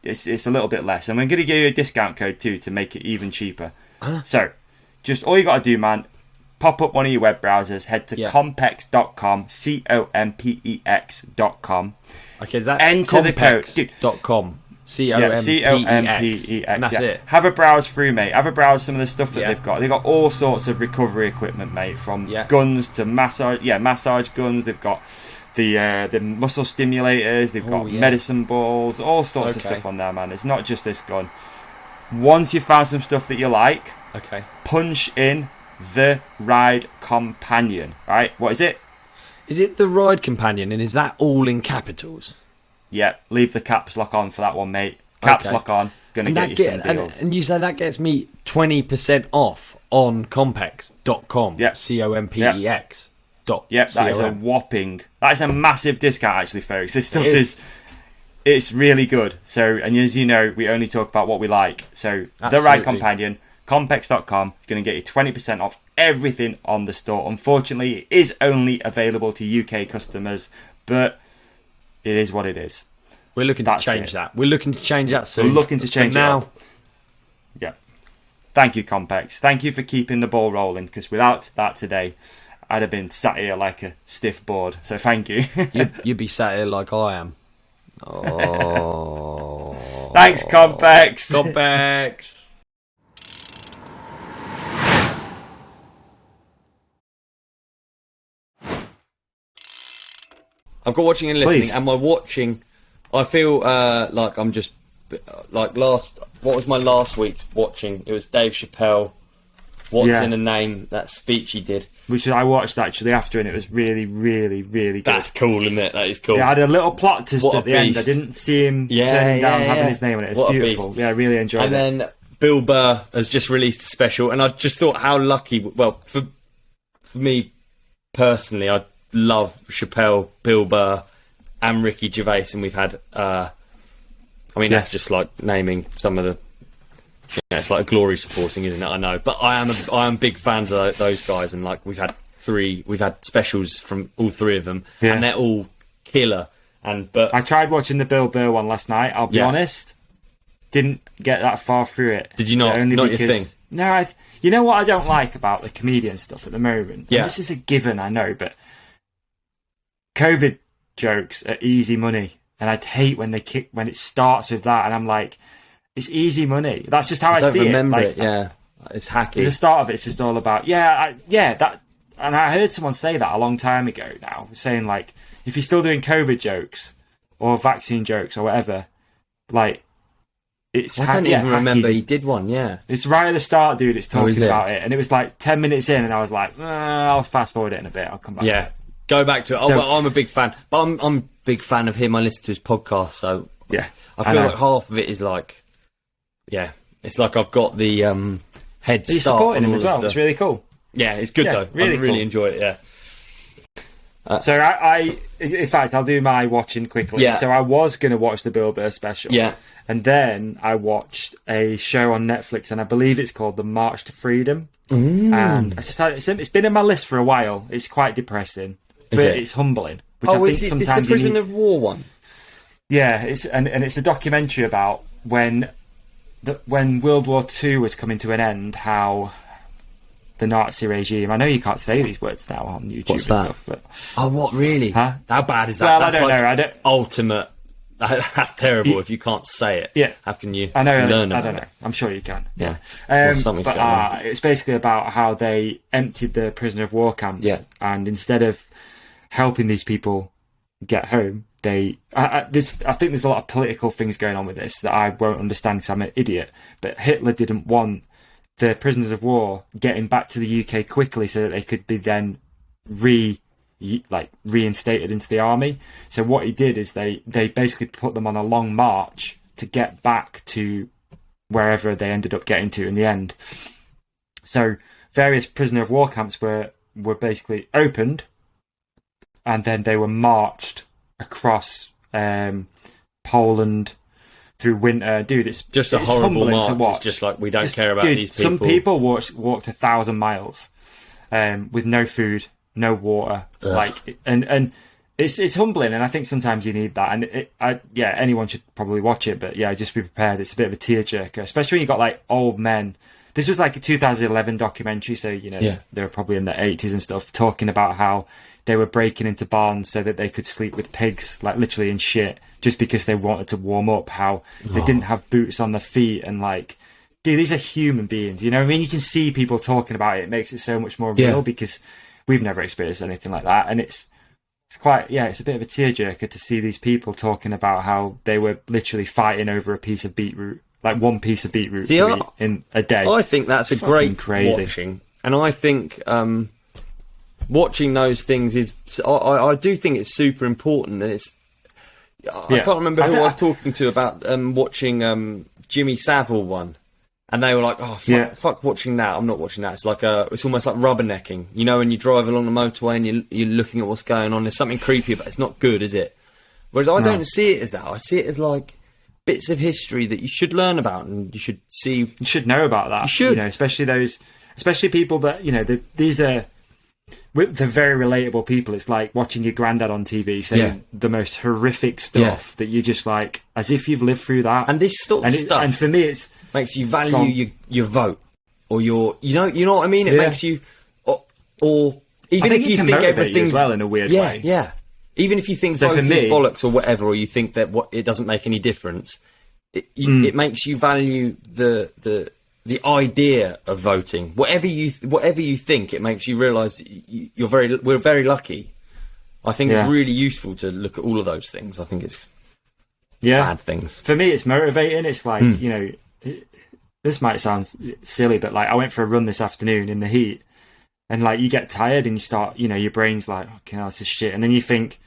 It's a little bit less, and I'm going to give you a discount code too to make it even cheaper. So, just all you got to do, man, pop up one of your web browsers, head to compex.com, compex.com. Okay, is that enter the code, dude. .com. COMPEX. And that's it. Have a browse through, mate. Have a browse some of the stuff that they've got. They've got all sorts of recovery equipment, mate, from guns to massage guns. They've got the muscle stimulators. They've got medicine balls, all sorts of stuff on there, man. It's not just this gun. Once you've found some stuff that you like, punch in the Ride Companion. Right? What is it? Is it the Ride Companion, and is that all in capitals? Yeah, leave the caps lock on for that one, mate. Caps lock on. It's going to get you some deals. And you say that gets me 20% off on compex.com. Yeah. COMPEX. That is a whopping... That is a massive discount, actually, folks. This stuff it's really good. So, and as you know, we only talk about what we like. So, The Ride Companion, compex.com, is going to get you 20% off everything on the store. Unfortunately, it is only available to UK customers, but... it is what it is. We're looking to change that. We're looking to change that soon. We're looking to change it now. Yeah. Thank you, Compex. Thank you for keeping the ball rolling, because without that today, I'd have been sat here like a stiff board. So thank you. You'd be sat here like I am. Oh. Thanks, Compex. Compex. I've got watching and listening. Please. Am I watching? I feel like I'm just like last. What was my last week's watching? It was Dave Chappelle. What's in a Name? That speech he did, which I watched actually after, and it was really, really, really good. That's cool, isn't it? That is cool. Yeah, I had a little plot twist at the end. I didn't see him turning down having his name on it. It's beautiful. Yeah, I really enjoyed it. And then Bill Burr has just released a special, and I just thought how lucky. Well, for me personally, I love Chappelle, Bill Burr, and Ricky Gervais, and we've had. I mean, that's just like naming some of the. It's like a glory supporting, isn't it? I know, but I am big fans of those guys, and like we've had specials from all three of them, and they're all killer. But I tried watching the Bill Burr one last night. I'll be honest, didn't get that far through it. Did you not? Not your thing. No, you know what I don't like about the comedian stuff at the moment. Yeah, this is a given, I know, but COVID jokes are easy money, and I'd hate when it starts with that, and I'm like. It's easy money. That's just how I see it. Remember it. Yeah, it's hacky. The start of it's just all about that. And I heard someone say that a long time ago now, saying like, if you're still doing COVID jokes or vaccine jokes or whatever, like it's. I don't even remember he did one. Yeah, it's right at the start, dude. It's talking about it, and it was like 10 minutes in, and I was like, I'll fast forward it in a bit. I'll come back. Yeah, go back to it. I'm a big fan, but I'm a big fan of him. I listen to his podcast, so I feel like half of it is like. Yeah, it's like I've got the head start. You're supporting him as well. It's really cool. Yeah, it's good though. Really I really enjoy it. Yeah. So I, in fact, I'll do my watching quickly. Yeah. So I was going to watch the Bill Burr special. Yeah. And then I watched a show on Netflix, and I believe it's called The March to Freedom. And I just it's been in my list for a while. It's quite depressing, but it's humbling. Which I think sometimes it's the prison of war one. Yeah, it's a documentary about when World War II was coming to an end, how the Nazi regime... I know you can't say these words now on YouTube and stuff, but... Oh, what, really? Huh? How bad is that? Well, that's I don't know. Ultimate... That's terrible if you can't say it. Yeah. How can you learn about I don't know. I'm sure you can. Yeah. It's basically about how they emptied the prisoner of war camps, and instead of helping these people get home... I think there's a lot of political things going on with this that I won't understand because I'm an idiot. But Hitler didn't want the prisoners of war getting back to the UK quickly so that they could be then reinstated into the army. So what he did is they basically put them on a long march to get back to wherever they ended up getting to in the end. So various prisoner of war camps were basically opened, and then they were marched across Poland through winter. Dude, it's just a horrible march. It's just like, we don't care about these people. Some people walked 1,000 miles with no food, no water. Ugh. Like, and it's humbling, and I think sometimes you need that. And anyone should probably watch it, but yeah, just be prepared. It's a bit of a tearjerker, especially when you got like old men. This was like a 2011 documentary, so they were probably in the 80s and stuff, talking about how they were breaking into barns so that they could sleep with pigs, like literally in shit, just because they wanted to warm up. How they didn't have boots on their feet, and like, dude, these are human beings. You know what I mean? You can see people talking about it. It makes it so much more real because we've never experienced anything like that, and it's quite, it's a bit of a tearjerker to see these people talking about how they were literally fighting over a piece of beetroot, like one piece of beetroot to eat in a day. I think that's a great crazy watching, and I think watching those things is, I do think it's super important, and it's. I can't remember who I was talking to about watching Jimmy Savile one, and they were like, "Oh, fuck watching that. I'm not watching that. It's like it's almost like rubbernecking. You know, when you drive along the motorway and you're looking at what's going on. There's something creepy, but it's not good, is it? Whereas I don't see it as that. I see it as like bits of history that you should learn about and you should see. You should know about that. You should, especially people that these are. They're very relatable people. It's like watching your granddad on TV saying the most horrific stuff that you just like, as if you've lived through that. And this sort of stuff, and for me, it makes you value your vote, or you know what I mean. It makes you, or even if you think everything's well in a weird way. Yeah. Even if you think voting's bollocks or whatever, or you think that it doesn't make any difference, it makes you value the idea of voting. Whatever you think, it makes you realise we're very lucky. I think it's really useful to look at all of those things. I think it's bad things. For me, it's motivating. It's like, this might sound silly, but like I went for a run this afternoon in the heat, and like you get tired and you start, your brain's like, okay, this is shit. And then you think,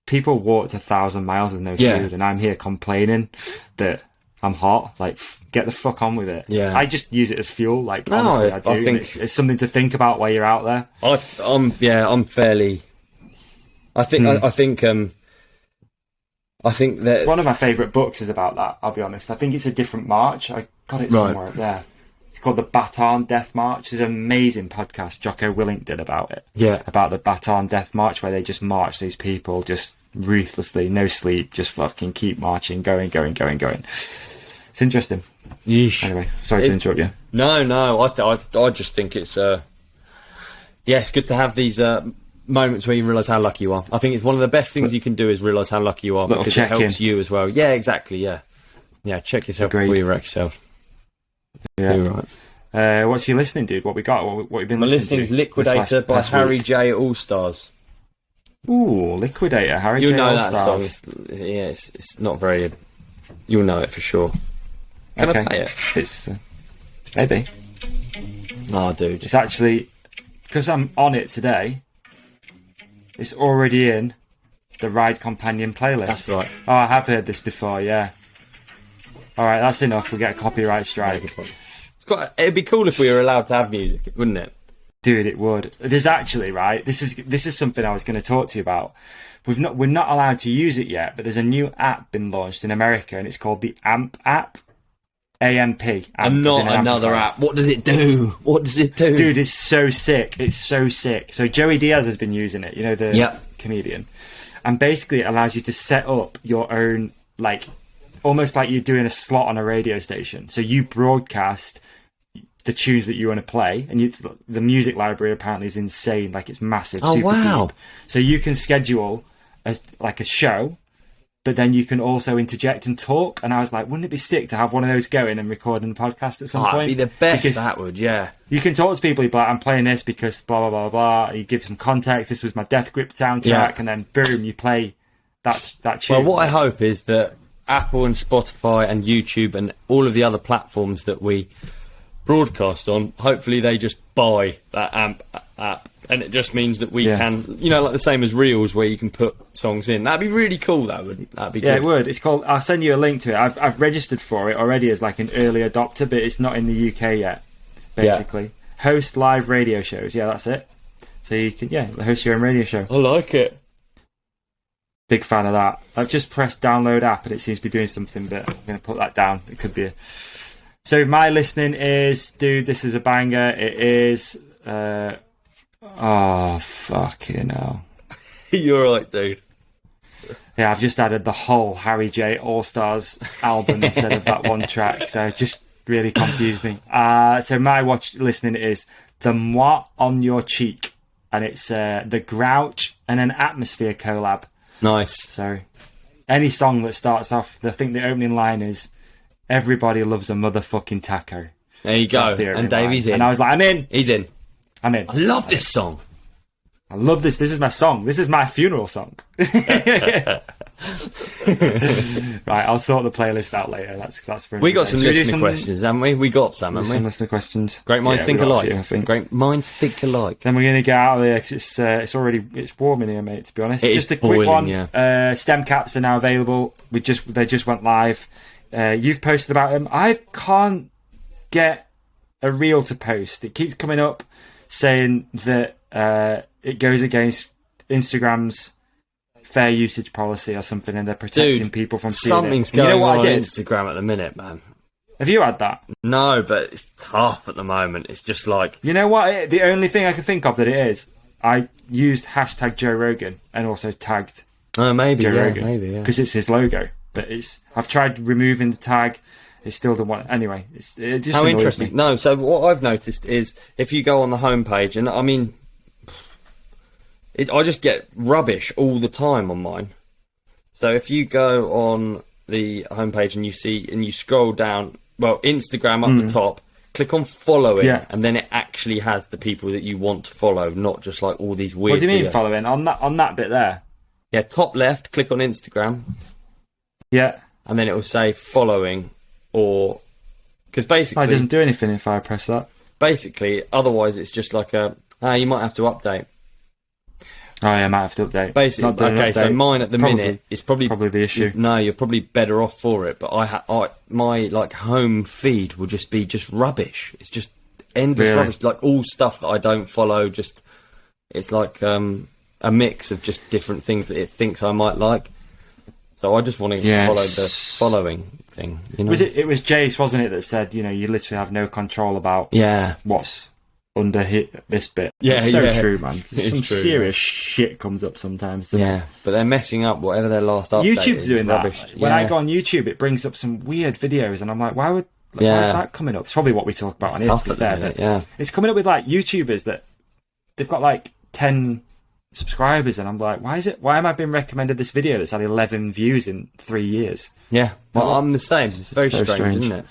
people walked 1,000 miles with no food, and I'm here complaining that I'm hot. Like, get the fuck on with it. Yeah, I just use it as fuel. Like, honestly, I do. I think it's something to think about while you're out there. I'm fairly. I think that one of my favourite books is about that. I'll be honest. I think it's a different march. I got it somewhere up there. It's called the Bataan Death March. There's an amazing podcast Jocko Willink did about it. Yeah, about the Bataan Death March, where they just march these people just ruthlessly, no sleep, just fucking keep marching, going. It's interesting. Yeesh. Anyway, sorry to interrupt you. No, I just think it's it's good to have these moments where you realise how lucky you are. I think it's one of the best things you can do is realise how lucky you are, because it helps you as well. Yeah, exactly. Yeah. Check yourself before you wreck yourself. Yeah. Right. What's you listening, dude? What we got? What you been listening to? My listening's Liquidator by Harry J. All Stars. Ooh, Liquidator, Harry J. All Stars. You'll know that song. It's not very. You'll know it for sure. Can I play it? It's maybe. Oh, dude. It's actually, because I'm on it today, it's already in the Ride Companion playlist. That's right. Oh, I have heard this before, yeah. Alright, that's enough. We get a copyright strike. It'd be cool if we were allowed to have music, wouldn't it? Dude, it would. There's actually, right, this is something I was going to talk to you about. We're not allowed to use it yet, but there's a new app been launched in America, and it's called the AMP app. AMP. And not another app. What does it do? Dude, it's so sick. So Joey Diaz has been using it, the comedian. And basically it allows you to set up your own, like, almost like you're doing a slot on a radio station. So you broadcast the tunes that you want to play, and the music library apparently is insane. Like, it's massive, super deep. So you can schedule a show, but then you can also interject and talk. And I was like, wouldn't it be sick to have one of those going and recording a podcast at some point? It'd be the best, because that would, yeah. You can talk to people, you'd be like, I'm playing this because blah, blah, blah, blah. You give some context. This was my Death Grip soundtrack. And then, boom, you play that tune. Well, what I hope is that Apple and Spotify and YouTube and all of the other platforms that we broadcast on, hopefully they just buy that AMP app And it just means that we can, like the same as Reels, where you can put songs in. That'd be really cool. That'd be good. Yeah, it would. It's called. I'll send you a link to it. I've registered for it already as like an early adopter, but it's not in the UK yet. Basically, host live radio shows. Yeah, that's it. So you can host your own radio show. I like it. Big fan of that. I've just pressed download app and it seems to be doing something, but I'm going to put that down. It could be. So my listening is, dude, this is a banger. It is. Oh, fucking hell. You're right, dude. Yeah, I've just added the whole Harry J All-Stars album instead of that one track, so it just really confused me. So my listening is The Moi on Your Cheek, and it's The Grouch and an Atmosphere collab. Nice. So any song that starts off, I think the opening line is, everybody loves a motherfucking taco. There you go. And Davey's in. And I was like, I'm in. He's in. I'm in. I love this song. I love this. This is my song. This is my funeral song. Right, I'll sort the playlist out later. That's for. We got some listener questions, haven't we? We got some, haven't we? Some listener questions. Great minds think alike. Great minds think alike. Then we're going to get out of here. 'Cause it's warm in here, mate. To be honest, just a quick one. Yeah. Stem caps are now available. They just went live. You've posted about them. I can't get a reel to post. It keeps coming up saying that it goes against Instagram's fair usage policy or something, and they're protecting people from seeing something's going on Instagram at the minute, man. Have you had that? No, but it's tough at the moment. It's just like... You know what? The only thing I can think of that it is, I used hashtag Joe Rogan and also tagged Joe Rogan. Because it's his logo. But I've tried removing the tag. It still doesn't want... Anyway, it just how interesting. Me. No, so what I've noticed is if you go on the homepage, and I mean... I just get rubbish all the time on mine. So if you go on the homepage and you scroll down, Instagram up the top, click on following, and then it actually has the people that you want to follow, not just like all these weird... What do you mean following? On that bit there? Yeah, top left, click on Instagram. Yeah. And then it will say following, or... Because basically... It doesn't do anything if I press that. Basically, otherwise it's just like you might have to update. Oh yeah, I might have to update. Basically, okay. So mine at the minute is probably the issue. No, you're probably better off for it. But my like home feed will just be rubbish. It's just endless rubbish, like all stuff that I don't follow. Just it's like a mix of just different things that it thinks I might like. So I just want to follow the following thing. You know? It was Jace, wasn't it, that said you literally have no control about what's under this bit. Yeah, it's so true, man. Some true, serious shit comes up sometimes. Yeah, but they're messing up whatever their last update YouTube's doing that. Rubbish. When I go on YouTube, it brings up some weird videos, and I'm like, why is that coming up? It's probably what we talk about on here, to be fair. But it's coming up with like YouTubers that they've got like 10 subscribers, and I'm like, why am I being recommended this video that's had 11 views in 3 years? Yeah, well, I'm the same. It's very strange, isn't it?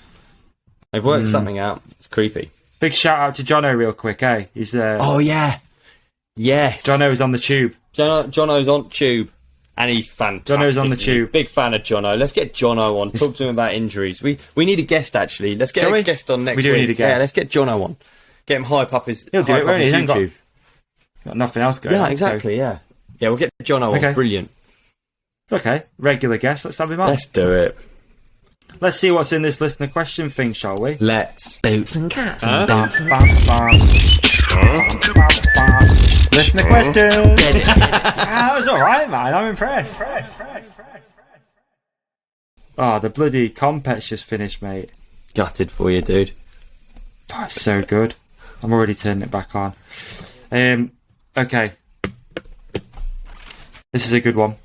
They've worked something out. It's creepy. Big shout out to Jono real quick, eh? He's oh yeah, yes. Jono's on the tube. Jono's on tube, and he's fantastic. Jono's on the tube. Big fan of Jono. Let's get Jono on. Talk to him about injuries. We need a guest actually. Let's get a guest on next week. We do need a guest. Yeah, let's get Jono on. Get him hype up his. He'll do it, won't he? He's YouTube. Got nothing else going on. Yeah, exactly. So. Yeah, we'll get Jono on. Brilliant. Okay, regular guest. Let's have him on. Let's do it. Let's see what's in this listener question thing, shall we? Let's. Boots and cats and Listener question. That was alright, man. I'm impressed. Oh, the bloody compet's just finished, mate. Gutted for you, dude. Oh, it's so good. I'm already turning it back on. Okay. This is a good one.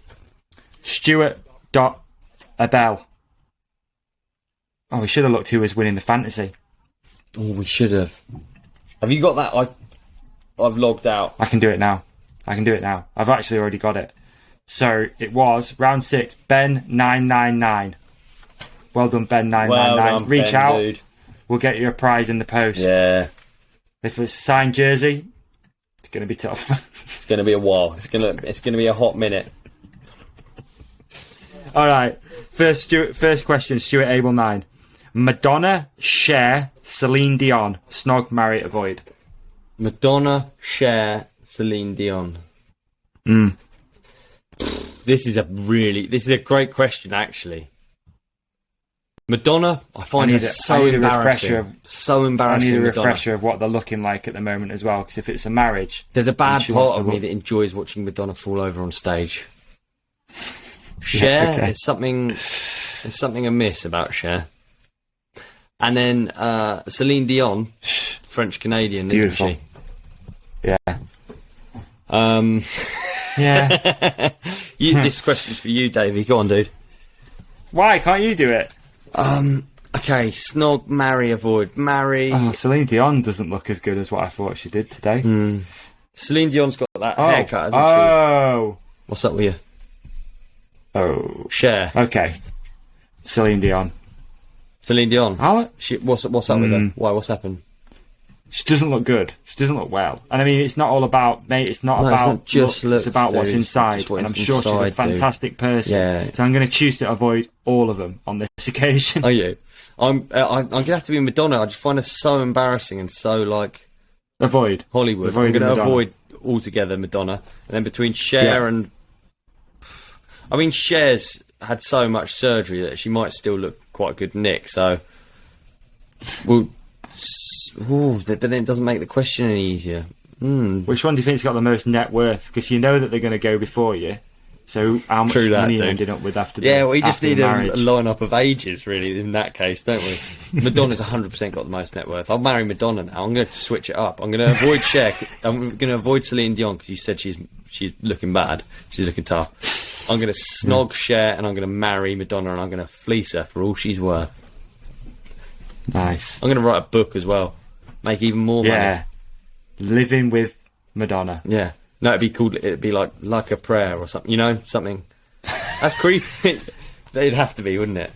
Stuart.Abel. Oh, we should have looked who was winning the fantasy. Oh, we should have. Have you got that? I've logged out. I can do it now. I've actually already got it. So it was round 6, Ben999. Well done, Ben999. Well done, Reach Ben, out. dude. We'll get you a prize in the post. Yeah. If it's a signed jersey, it's going to be tough. It's going to be a while. It's going to be a hot minute. All right. First question, Stuart Abel 9. Madonna, Cher, Celine Dion. Snog, marry, avoid. Madonna, Cher, Celine Dion. Mm. This is a great question, actually. Madonna, I find her so embarrassing. So embarrassing. I need a Madonna. refresher of what they're looking like at the moment as well, because if it's a marriage... There's a bad part of me that enjoys watching Madonna fall over on stage. Cher, there's something amiss about Cher. And then Celine Dion, French-Canadian, beautiful. Isn't she? Yeah. Yeah. This question's for you, Davey. Go on, dude. Why can't you do it? Okay, snog, marry, avoid. Marry. Oh, Celine Dion doesn't look as good as what I thought she did today. Celine Dion's got that haircut, hasn't she? Oh. What's up with you? Oh. Cher. Okay. Celine Dion. Celine Dion. How? What's up with her? Why? What's happened? She doesn't look good. She doesn't look well. And I mean, it's not all about, mate, it's not about just looks, it's about dude. what's inside. And I'm sure she's a fantastic person. Yeah. So I'm going to choose to avoid all of them on this occasion. Are you? I'm going to have to be Madonna. I just find her so embarrassing and so, like... Avoid. Hollywood. I'm going to avoid altogether Madonna. And then between Cher and... I mean, Cher's had so much surgery that she might still look quite a good nick, so... Well... but then it doesn't make the question any easier. Which one do you think's got the most net worth? Because you know that they're going to go before you. So how much money you ended up with after the Yeah, we just need a line-up of ages, really, in that case, don't we? Madonna's 100% got the most net worth. I'll marry Madonna now. I'm going to switch it up. I'm going to avoid Cher. I'm going to avoid Celine Dion because you said she's looking bad. She's looking tough. I'm going to snog Cher and I'm going to marry Madonna and I'm going to fleece her for all she's worth. Nice. I'm going to write a book as well. Make even more money. Yeah. Living with Madonna. Yeah. No, it'd be like a prayer or something, you know, something. That's creepy. It'd have to be, wouldn't it?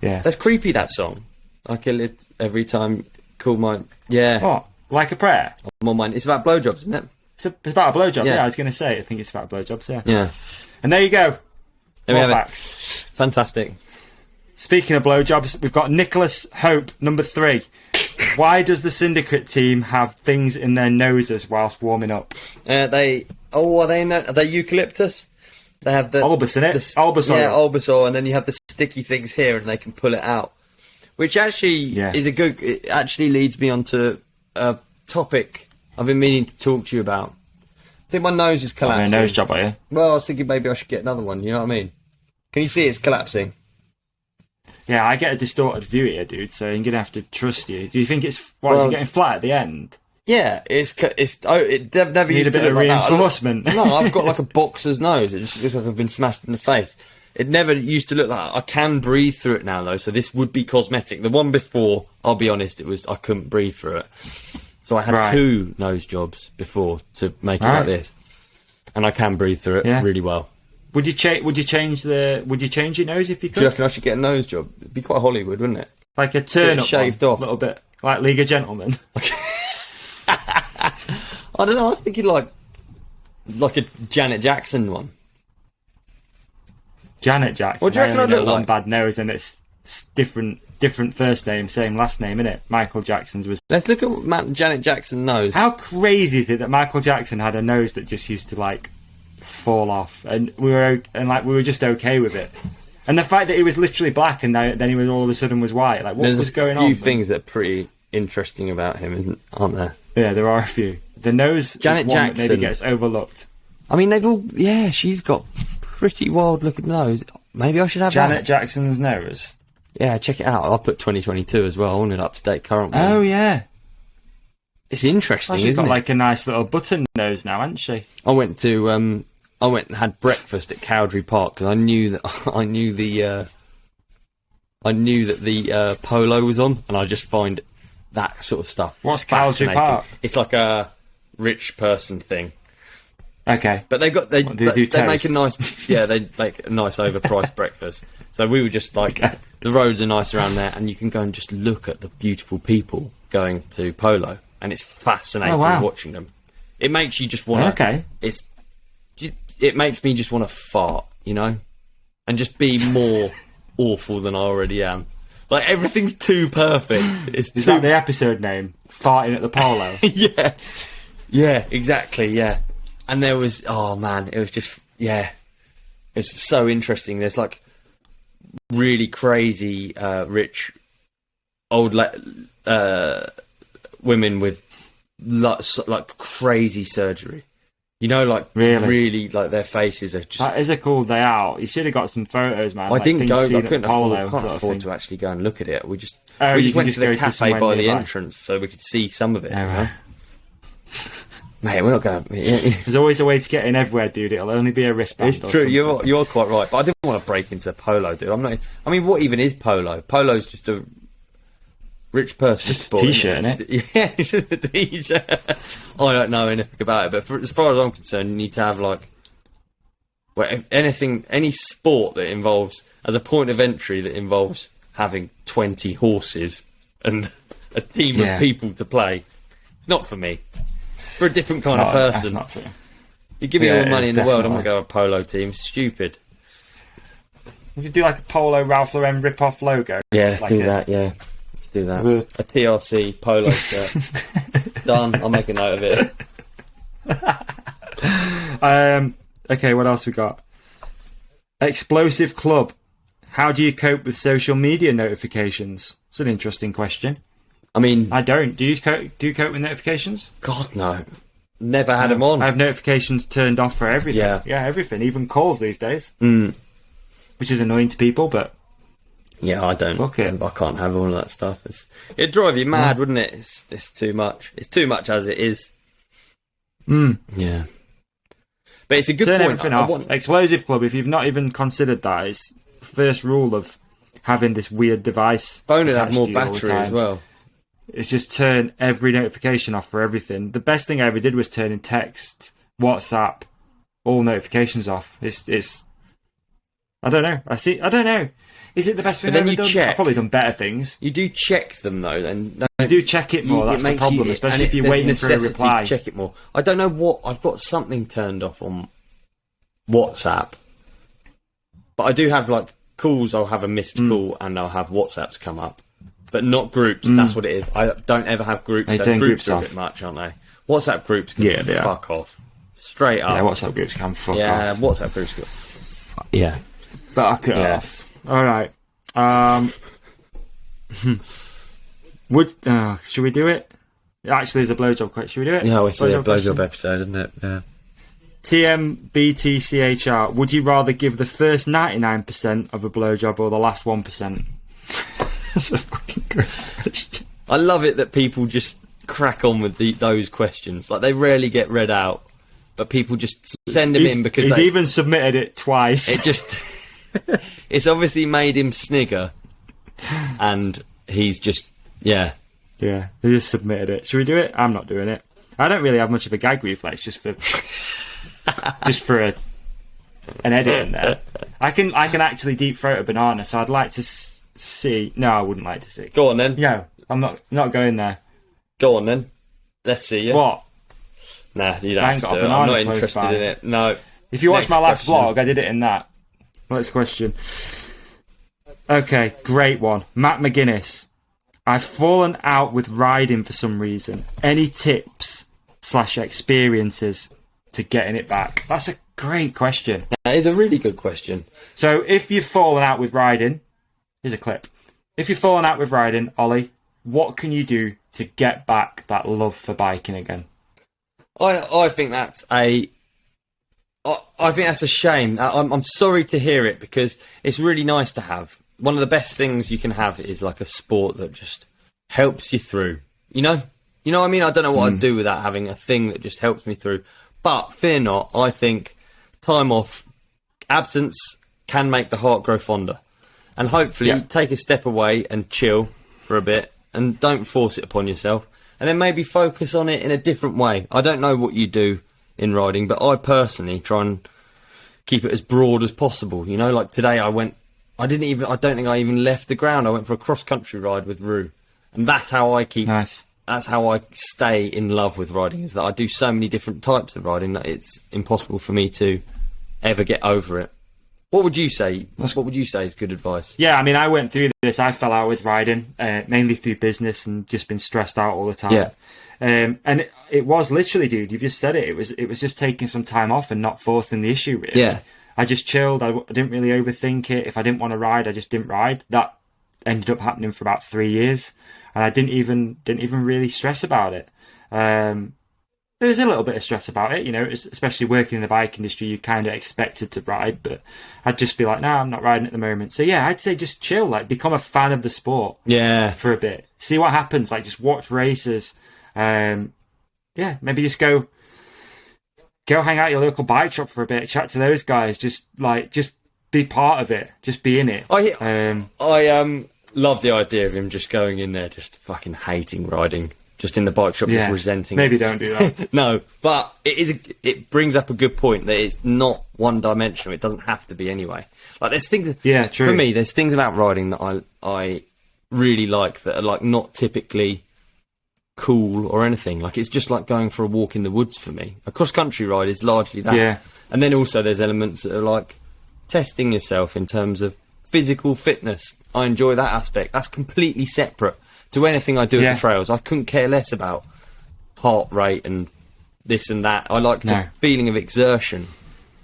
Yeah. That's creepy, that song. I kill it every time, call my... Yeah. What? Like a prayer? I'm on mine. It's about blowjobs, isn't it? It's about a blowjob, Yeah. I was going to say. I think it's about blowjobs, yeah. Yeah. And there you go. There we More have facts. it. Fantastic. Speaking of blowjobs, we've got Nicholas Hope, number 3. Why does the Syndicate team have things in their noses whilst warming up? Are they eucalyptus? They have the... Albus in it? Albus oil. Yeah, albus oil, and then you have the sticky things here and they can pull it out. Which actually is a good... It actually leads me on to a topic I've been meaning to talk to you about. I think my nose is collapsing. A nose job, are you? Well, I was thinking maybe I should get another one, you know what I mean? Can you see it's collapsing? Yeah, I get a distorted view here, dude, so I'm going to have to trust you. Do you think it's... is it getting flat at the end? Yeah, it never used to look like that. Reinforcement. No, I've got like a boxer's nose. It just looks like I've been smashed in the face. It never used to look like that. I can breathe through it now, though, so this would be cosmetic. The one before, I'll be honest, I couldn't breathe through it. So I had 2 nose jobs before to make it like this. And I can breathe through it really well. Would you change your nose if you could? Do you reckon I should get a nose job? It'd be quite Hollywood, wouldn't it? Like a turn up shaved off a little bit, like League of Gentlemen. I don't know. I was thinking like a Janet Jackson one. Janet Jackson. What do you reckon I look like? One bad nose, and it's different first name, same last name, innit? Michael Jackson's was. Let's look at Janet Jackson's nose. How crazy is it that Michael Jackson had a nose that just used to like fall off, and we were just okay with it. And the fact that he was literally black and then he was all of a sudden was white, like what was going on? There's a few things that are pretty interesting about him, aren't there? Yeah, there are a few. The nose Janet is one Jackson, that maybe gets overlooked. I mean, she's got pretty wild looking nose. Maybe I should have Janet Jackson's nose. Yeah, check it out. I'll put 2022 as well. I want an up-to-date current one. Oh yeah, it's interesting. She's got isn't it? like a nice little button nose now, hasn't she? I went and had breakfast at Cowdrey Park because I knew that the polo was on, and I just find that sort of stuff. What's Cowdrey Park? It's like a rich person thing. Okay, but they make a nice overpriced breakfast. So we were just like the roads are nice around there, and you can go and just look at the beautiful people going to polo, and it's fascinating watching them. It makes you just want to. It makes me just want to fart, you know, and just be more awful than I already am. Like everything's too perfect. Is that the episode name? Farting at the polo. Yeah. Yeah, exactly. Yeah, and there was it was just it's so interesting. There's like really crazy rich old women with like crazy surgery. You know, like really like their faces are just. That is a cool day out. You should have got some photos, man. I didn't go. I couldn't can't afford to actually go and look at it. We just you went to the go cafe by the nearby. entrance so we could see some of it. Yeah, right. Mate, we're not going. There's always a way to get in everywhere, dude. It'll only be a wristband. It's true. You're quite right. But I didn't want to break into polo, dude. I'm not. I mean, what even is polo? Polo's just a rich person's sport. T-shirt, isn't it? Yeah, it's just a t-shirt. I don't know anything about it, but as far as I'm concerned, you need to have like, any sport that involves as a point of entry that involves having 20 horses and a team of people to play. It's not for me. For a different kind of person. That's not for you. You give me all the money in the world, I'm going to go a polo team. It's stupid. We could do like a polo Ralph Lauren rip-off logo. Yeah, let's do that, yeah. Let's do that. A TRC polo shirt. Done. I'll make a note of it. Okay, what else we got? Explosive Club. How do you cope with social media notifications? It's an interesting question. I mean, I don't. Do you cope with notifications? God, no. Never had them on. I have notifications turned off for everything. Yeah, everything. Even calls these days. Which is annoying to people, but... Yeah, I don't. Fuck it. I can't have all of that stuff. It'd drive you mad, wouldn't it? It's too much. It's too much as it is. Yeah. But it's a good Turn point. everything off. Explosive Club, if you've not even considered that, it's the first rule of having this weird device. Phone would have attached more to you all the battery time. as well. It's just turn every notification off for everything. The best thing I ever did was turning text, WhatsApp, all notifications off. It's. I don't know. I don't know. Is it the best thing I've ever done? Check. I've probably done better things. You do check them though, then. You do check it more. That's the problem, especially if you're waiting for a reply. To check it more. I don't know what I've got something turned off on WhatsApp, but I do have like calls. I'll have a missed call and I'll have WhatsApps come up. But not groups, that's what it is. I don't ever have groups. They turn Groups are off. a bit much, aren't they? WhatsApp groups can they are. fuck off. Straight up. Yeah, WhatsApp groups can fuck off. Yeah, WhatsApp groups can Fuck it off. Alright. Should we do it? Actually, there's a blowjob question. Should we do it? Yeah, it's a blowjob episode, isn't it? Yeah. TMBTCHR. Would you rather give the first 99% of a blowjob or the last 1%? That's a fucking great question. I love it that people just crack on with those questions. Like, they rarely get read out, but people just send them in because he's even submitted it twice. It just... it's obviously made him snigger, and he's just... Yeah, he just submitted it. Should we do it? I'm not doing it. I don't really have much of a gag reflex, just for an edit in there. I can actually deep throat a banana, so I'd like to see. No, I wouldn't like to see. Go on then. No, I'm not going there. Go on then. Let's see you. What? Nah, you don't have to do it. I'm not interested in it. No. If you watch my last vlog, I did it in that. Next question. Okay, great one. Matt McGuinness. I've fallen out with riding for some reason. Any tips / experiences to getting it back? That's a great question. That is a really good question. So if you've fallen out with riding, here's a clip. If you've fallen out with riding, Ollie, what can you do to get back that love for biking again? I think that's a shame. I'm sorry to hear it because it's really nice to have. One of the best things you can have is like a sport that just helps you through. You know what I mean? I don't know what I'd do without having a thing that just helps me through. But fear not, I think time off, absence can make the heart grow fonder. And hopefully take a step away and chill for a bit and don't force it upon yourself. And then maybe focus on it in a different way. I don't know what you do in riding, but I personally try and keep it as broad as possible. You know, like today I don't think I even left the ground. I went for a cross-country ride with Rue. And that's how I keep... Nice. That's how I stay in love with riding, is that I do so many different types of riding that it's impossible for me to ever get over it. What would you say? What would you say is good advice? Yeah, I mean, I went through this. I fell out with riding, mainly through business and just been stressed out all the time. Yeah. And it was literally, dude, you've just said it. It was just taking some time off and not forcing the issue, really. Yeah. I just chilled. I didn't really overthink it. If I didn't want to ride, I just didn't ride. That ended up happening for about 3 years, and I didn't even really stress about it. There was a little bit of stress about it, especially working in the bike industry. You kind of expected to ride, but I'd just be like, I'm not riding at the moment. So yeah, I'd say just chill, like become a fan of the sport. Yeah. For a bit, see what happens. Like just watch races. Maybe just go hang out at your local bike shop for a bit, chat to those guys. Just be part of it. Just be in it. I love the idea of him just going in there, just fucking hating riding. Just in the bike shop, just resenting. Maybe don't do that. No, but it brings up a good point that it's not one dimensional. It doesn't have to be anyway. Like there's things. Yeah, true. For me, there's things about riding that I really like that are like not typically cool or anything. Like it's just like going for a walk in the woods for me. A cross country ride is largely that. Yeah. And then also there's elements that are like testing yourself in terms of physical fitness. I enjoy that aspect. That's completely separate to anything I do at the trails. I couldn't care less about heart rate and this and that. I like the feeling of exertion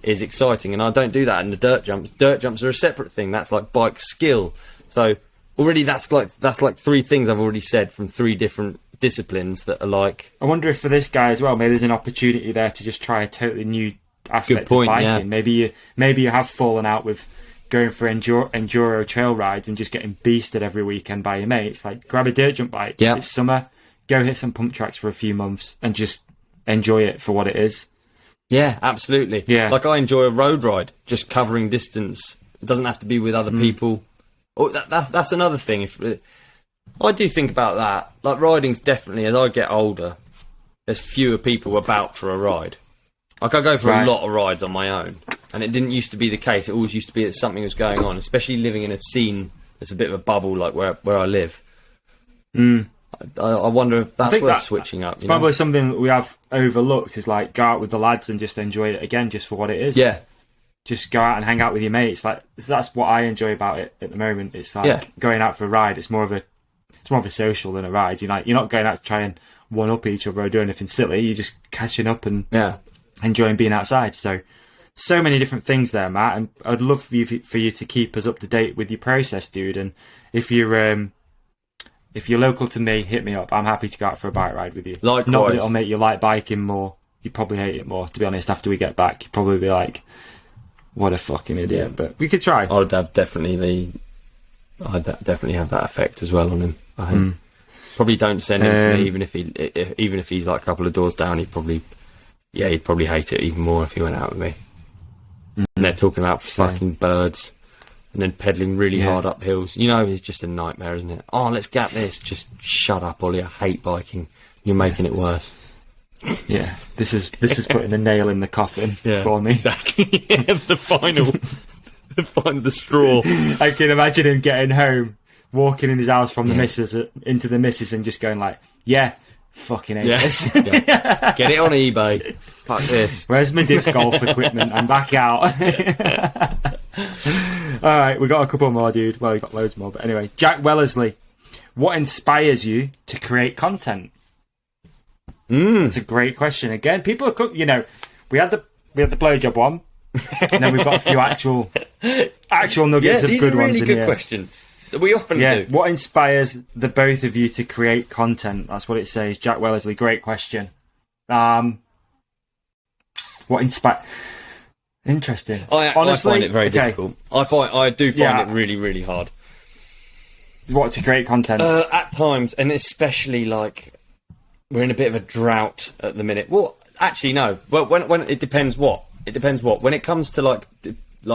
is exciting, and I don't do that in the dirt jumps. Dirt jumps are a separate thing. That's like bike skill. So already that's like 3 things I've already said from 3 different disciplines that are like. I wonder if for this guy as well, maybe there's an opportunity there to just try a totally new aspect of biking. Yeah. Maybe you have fallen out with going for enduro trail rides and just getting beasted every weekend by your mates. Like grab a dirt jump bike. Yeah. It's summer, go hit some pump tracks for a few months and just enjoy it for what it is. Yeah, absolutely. Yeah. Like I enjoy a road ride, just covering distance. It doesn't have to be with other people. Oh, that's another thing. If I do think about that, like riding's definitely, as I get older, there's fewer people about for a ride. Like I go for a lot of rides on my own, and it didn't used to be the case. It always used to be that something was going on, especially living in a scene that's a bit of a bubble, like where I live. I wonder if that's worth switching up. It's probably something that we have overlooked is like go out with the lads and just enjoy it again, just for what it is. Yeah, just go out and hang out with your mates. Like that's what I enjoy about it at the moment. It's like going out for a ride. It's more of a social than a ride. You're not going out to try and one up each other or do anything silly. You're just catching up and enjoying being outside. So many different things there, Matt, and I'd love for you to keep us up to date with your process, dude. And if you're local to me, hit me up. I'm happy to go out for a bike ride with you. Likewise. Not that it'll make you like biking more. You probably hate it more, to be honest. After we get back, you'd probably be like, "What a fucking idiot!" But we could try. I'd definitely have that effect as well on him. I think. Probably don't send him to me, even if he's like a couple of doors down. He'd probably hate it even more if he went out with me. And they're talking about fucking birds and then pedalling really hard up hills. It's just a nightmare, isn't it? Oh, let's gap this. Just shut up, Ollie. I hate biking. You're making it worse. Yeah, this is putting the nail in the coffin for me. Exactly. The straw. I can imagine him getting home, walking in his house from the missus into the missus and just going like, fucking hate this. Get it on eBay. Fuck this. Where's my disc golf equipment? I'm back out. Alright, we got a couple more, dude. Well, we got loads more, but anyway. Jack Wellesley, what inspires you to create content? That's a great question. Again, people are, we had the blowjob one, and then we've got a few actual nuggets of good ones in here. These are really good questions. We often do. What inspires the both of you to create content? That's what it says. Jack Wellesley, great question. What inspires? Interesting. Honestly, I find it very difficult. I do find it really, really hard. What to create content? At times, and especially like we're in a bit of a drought at the minute. Well, actually, no. Well, when it depends what. It depends what. When it comes to like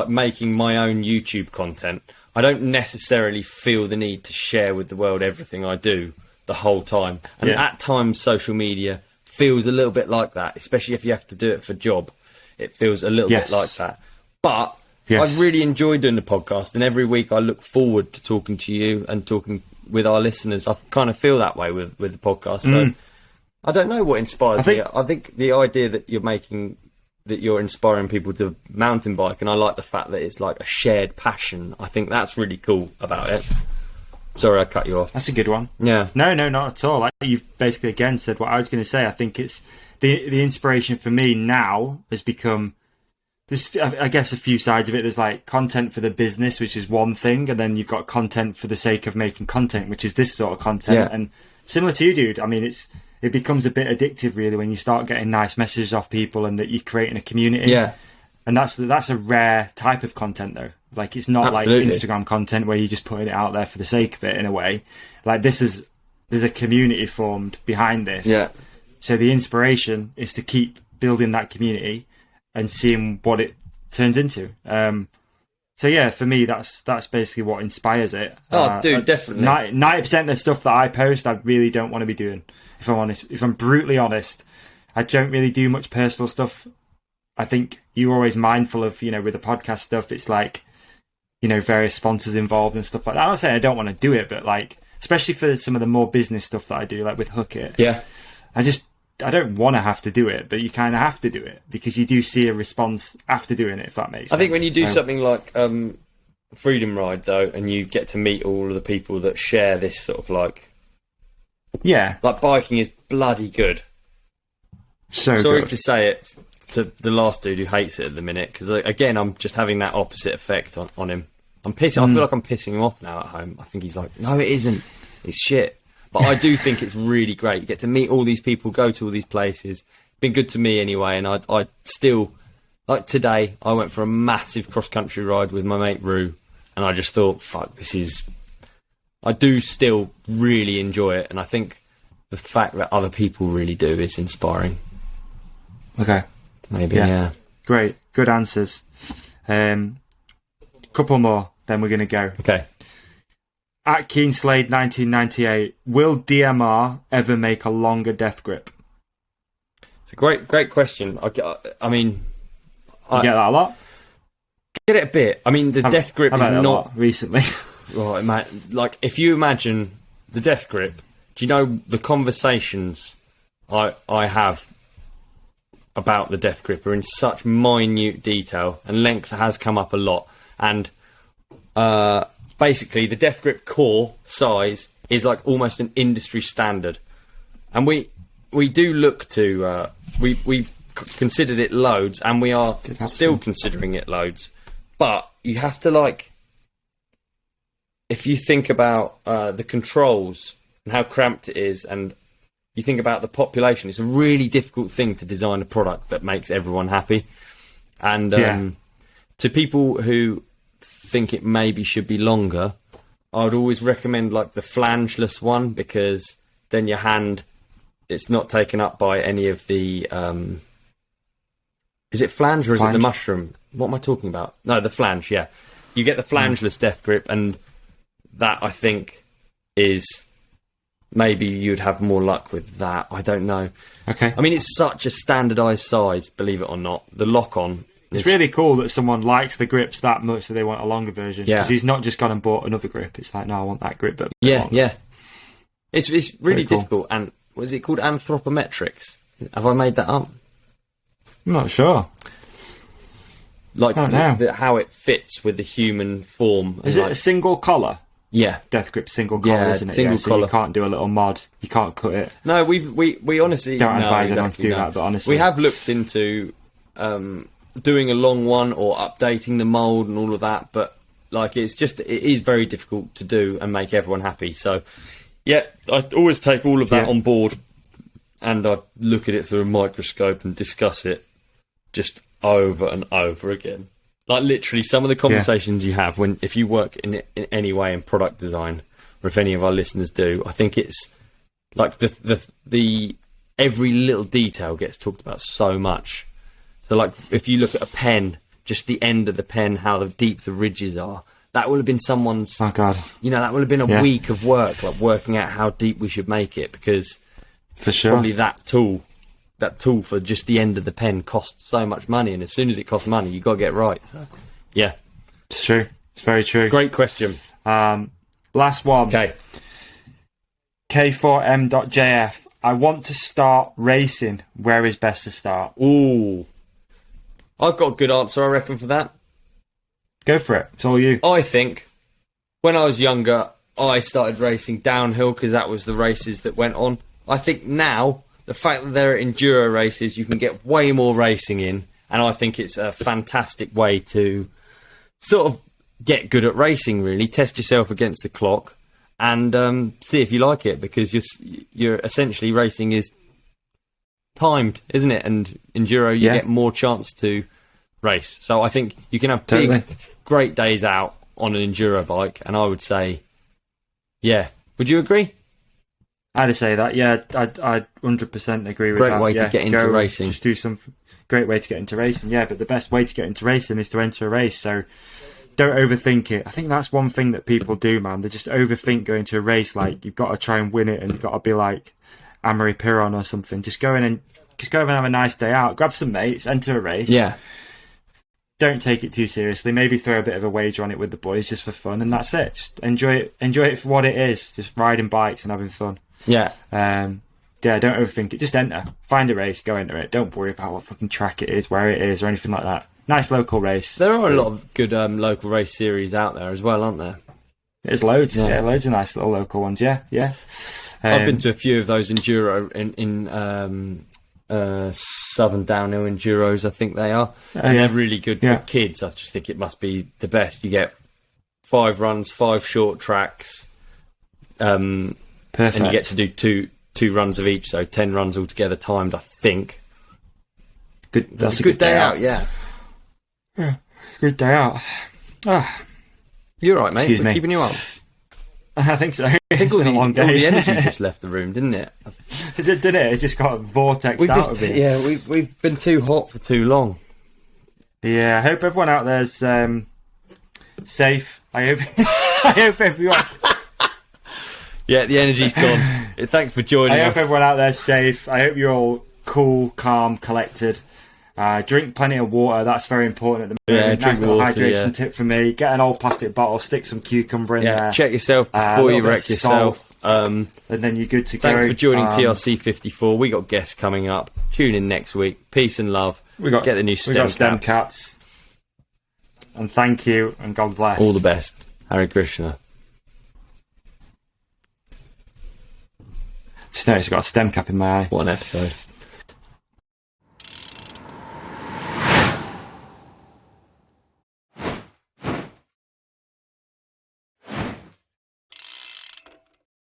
making my own YouTube content, I don't necessarily feel the need to share with the world everything I do the whole time. And at times, social media feels a little bit like that, especially if you have to do it for job. It feels a little bit like that. But I really enjoy doing the podcast, and every week I look forward to talking to you and talking with our listeners. I kind of feel that way with the podcast. So I don't know what inspires me. I think the idea that you're inspiring people to mountain bike, and I like the fact that it's like a shared passion. I think that's really cool about it. Sorry, I cut you off. That's a good one. Yeah. No, not at all. Like, you've basically again said what I was going to say. I think it's the inspiration for me now has become. There's, I guess, a few sides of it. There's like content for the business, which is one thing, and then you've got content for the sake of making content, which is this sort of content. Yeah. And similar to you, dude. I mean, it becomes a bit addictive, really, when you start getting nice messages off people and that you're creating a community. Yeah. And that's a rare type of content, though. Like, it's not Absolutely. like Instagram content where you're just putting it out there for the sake of it, in a way. Like, there's a community formed behind this. Yeah. So the inspiration is to keep building that community and seeing what it turns into. So yeah, for me, that's basically what inspires it. Oh, dude, definitely. 90% of the stuff that I post, I really don't want to be doing. If I'm honest, if I'm brutally honest, I don't really do much personal stuff. I think you're always mindful of, with the podcast stuff, it's like, various sponsors involved and stuff like that. I'm not saying I don't want to do it, but like, especially for some of the more business stuff that I do, like with Hook It. Yeah. I don't want to have to do it, but you kind of have to do it because you do see a response after doing it, if that makes sense. I think when you do something like Freedom Ride, though, and you get to meet all of the people that share this sort of like... Yeah. Like, biking is bloody good. Sorry good. to say it to the last dude who hates it at the minute, because, again, I'm just having that opposite effect on him. I feel like I'm pissing him off now at home. I think he's like, no, it isn't. It's shit. But I do think it's really great. You get to meet all these people, go to all these places. Been good to me anyway, and I still... Like today, I went for a massive cross-country ride with my mate Roo, and I just thought, fuck, this is... I do still really enjoy it, and I think the fact that other people really do is inspiring. Okay. Maybe, yeah. Great. Good answers. Couple more, then we're going to go. Okay. At Keenslade 1998, will DMR ever make a longer death grip? It's a great question. I mean... You get that a lot? Get it a bit. I mean, the death grip is not... recently. Right, man. Like, if you imagine the death grip, do you know the conversations I have about the death grip are in such minute detail, and length has come up a lot. And basically, the death grip core size is like almost an industry standard. And we do look to... We've considered it loads, and we are still considering it loads. But you have to, like... If you think about the controls and how cramped it is, and you think about the population, it's a really difficult thing to design a product that makes everyone happy. And to people who think it maybe should be longer, I would always recommend like the flangeless one, because then your hand, it's not taken up by any of the... is it flange or is it the mushroom? What am I talking about? No, the flange, yeah. You get the flangeless death grip, and that, I think, is... Maybe you'd have more luck with that. I don't know. Okay. I mean, it's such a standardised size, believe it or not. The lock-on... It's really cool that someone likes the grips that much that they want a longer version. Yeah. Because he's not just gone and bought another grip. It's like, no, I want that grip. But yeah. It's really Very cool. difficult. And was it called anthropometrics? Have I made that up? I'm not sure. Like I don't know. how it fits with the human form. Is it a single collar? Yeah. Death grip single collar, Yeah, isn't it? single So collar. you can't do a little mod. You can't cut it. No, we honestly Don't advise no, anyone to do that, but honestly. we have looked into doing a long one or updating the mould and all of that, but like it is very difficult to do and make everyone happy. So yeah, I always take all of that on board, and I look at it through a microscope and discuss it just over and over again. Like literally some of the conversations you have if you work in any way in product design, or if any of our listeners do, I think it's like the every little detail gets talked about so much. So like if you look at a pen, just the end of the pen, how deep the ridges are, that would have been someone's... Oh, God. that would have been a week of work, like working out how deep we should make it, because for sure, probably that tool for just the end of the pen costs so much money, and as soon as it costs money, you've got to get it right. So, yeah. It's true. It's very true. Great question. Last one. Okay. K4M.jf. I want to start racing. Where is best to start? Ooh. I've got a good answer, I reckon, for that. Go for it. It's all you. I think when I was younger, I started racing downhill because that was the races that went on. I think now, the fact that there are enduro races, you can get way more racing in, and I think it's a fantastic way to sort of get good at racing, really. Test yourself against the clock and see if you like it, because you're essentially racing is timed, isn't it? And enduro, you get more chance to race. So I think you can have big, great days out on an enduro bike, and I would say, yeah. Would you agree? I'd say that, yeah. I'd 100% agree with that. Great way to get into racing. Just do some great way to get into racing, yeah. But the best way to get into racing is to enter a race. So don't overthink it. I think that's one thing that people do, man. They just overthink going to a race. Like, you've got to try and win it, and you've got to be like Amaury Pierron or something. Just go in and have a nice day out. Grab some mates, enter a race. Yeah. Don't take it too seriously. Maybe throw a bit of a wager on it with the boys just for fun, and that's it. Just enjoy it for what it is. Just riding bikes and having fun. Yeah. Yeah, don't overthink it. Just enter. Find a race, go enter it. Don't worry about what fucking track it is, where it is, or anything like that. Nice local race. There are a lot of good local race series out there as well, aren't there? There's loads. Yeah, loads of nice little local ones. Yeah. I've been to a few of those enduro in Southern downhill enduros, I think they are. And they're really good for kids. I just think it must be the best. You get 5 runs, 5 short tracks. Perfect. And you get to do two runs of each, so 10 runs altogether timed, I think. That's a good day out, yeah. Good day out. You're right, mate. Excuse me. Keeping you up. I think so. I think all the energy just left the room, didn't it? It did, didn't it? It just got vortexed out of it. Yeah, we've been too hot for too long. Yeah, I hope everyone out there's safe. I hope everyone... Yeah, the energy's gone. Thanks for joining us. I hope everyone out there's safe. I hope you're all cool, calm, collected. Drink plenty of water. That's very important at the moment. Yeah, nice little water, hydration tip for me. Get an old plastic bottle, stick some cucumber in there. Check yourself before you wreck yourself. And then you're good to go. Thanks for joining TRC 54. We got guests coming up. Tune in next week. Peace and love. Get the new stem caps. And thank you, and God bless. All the best. Hare Krishna. Just noticed I got a stem cap in my eye. What an episode.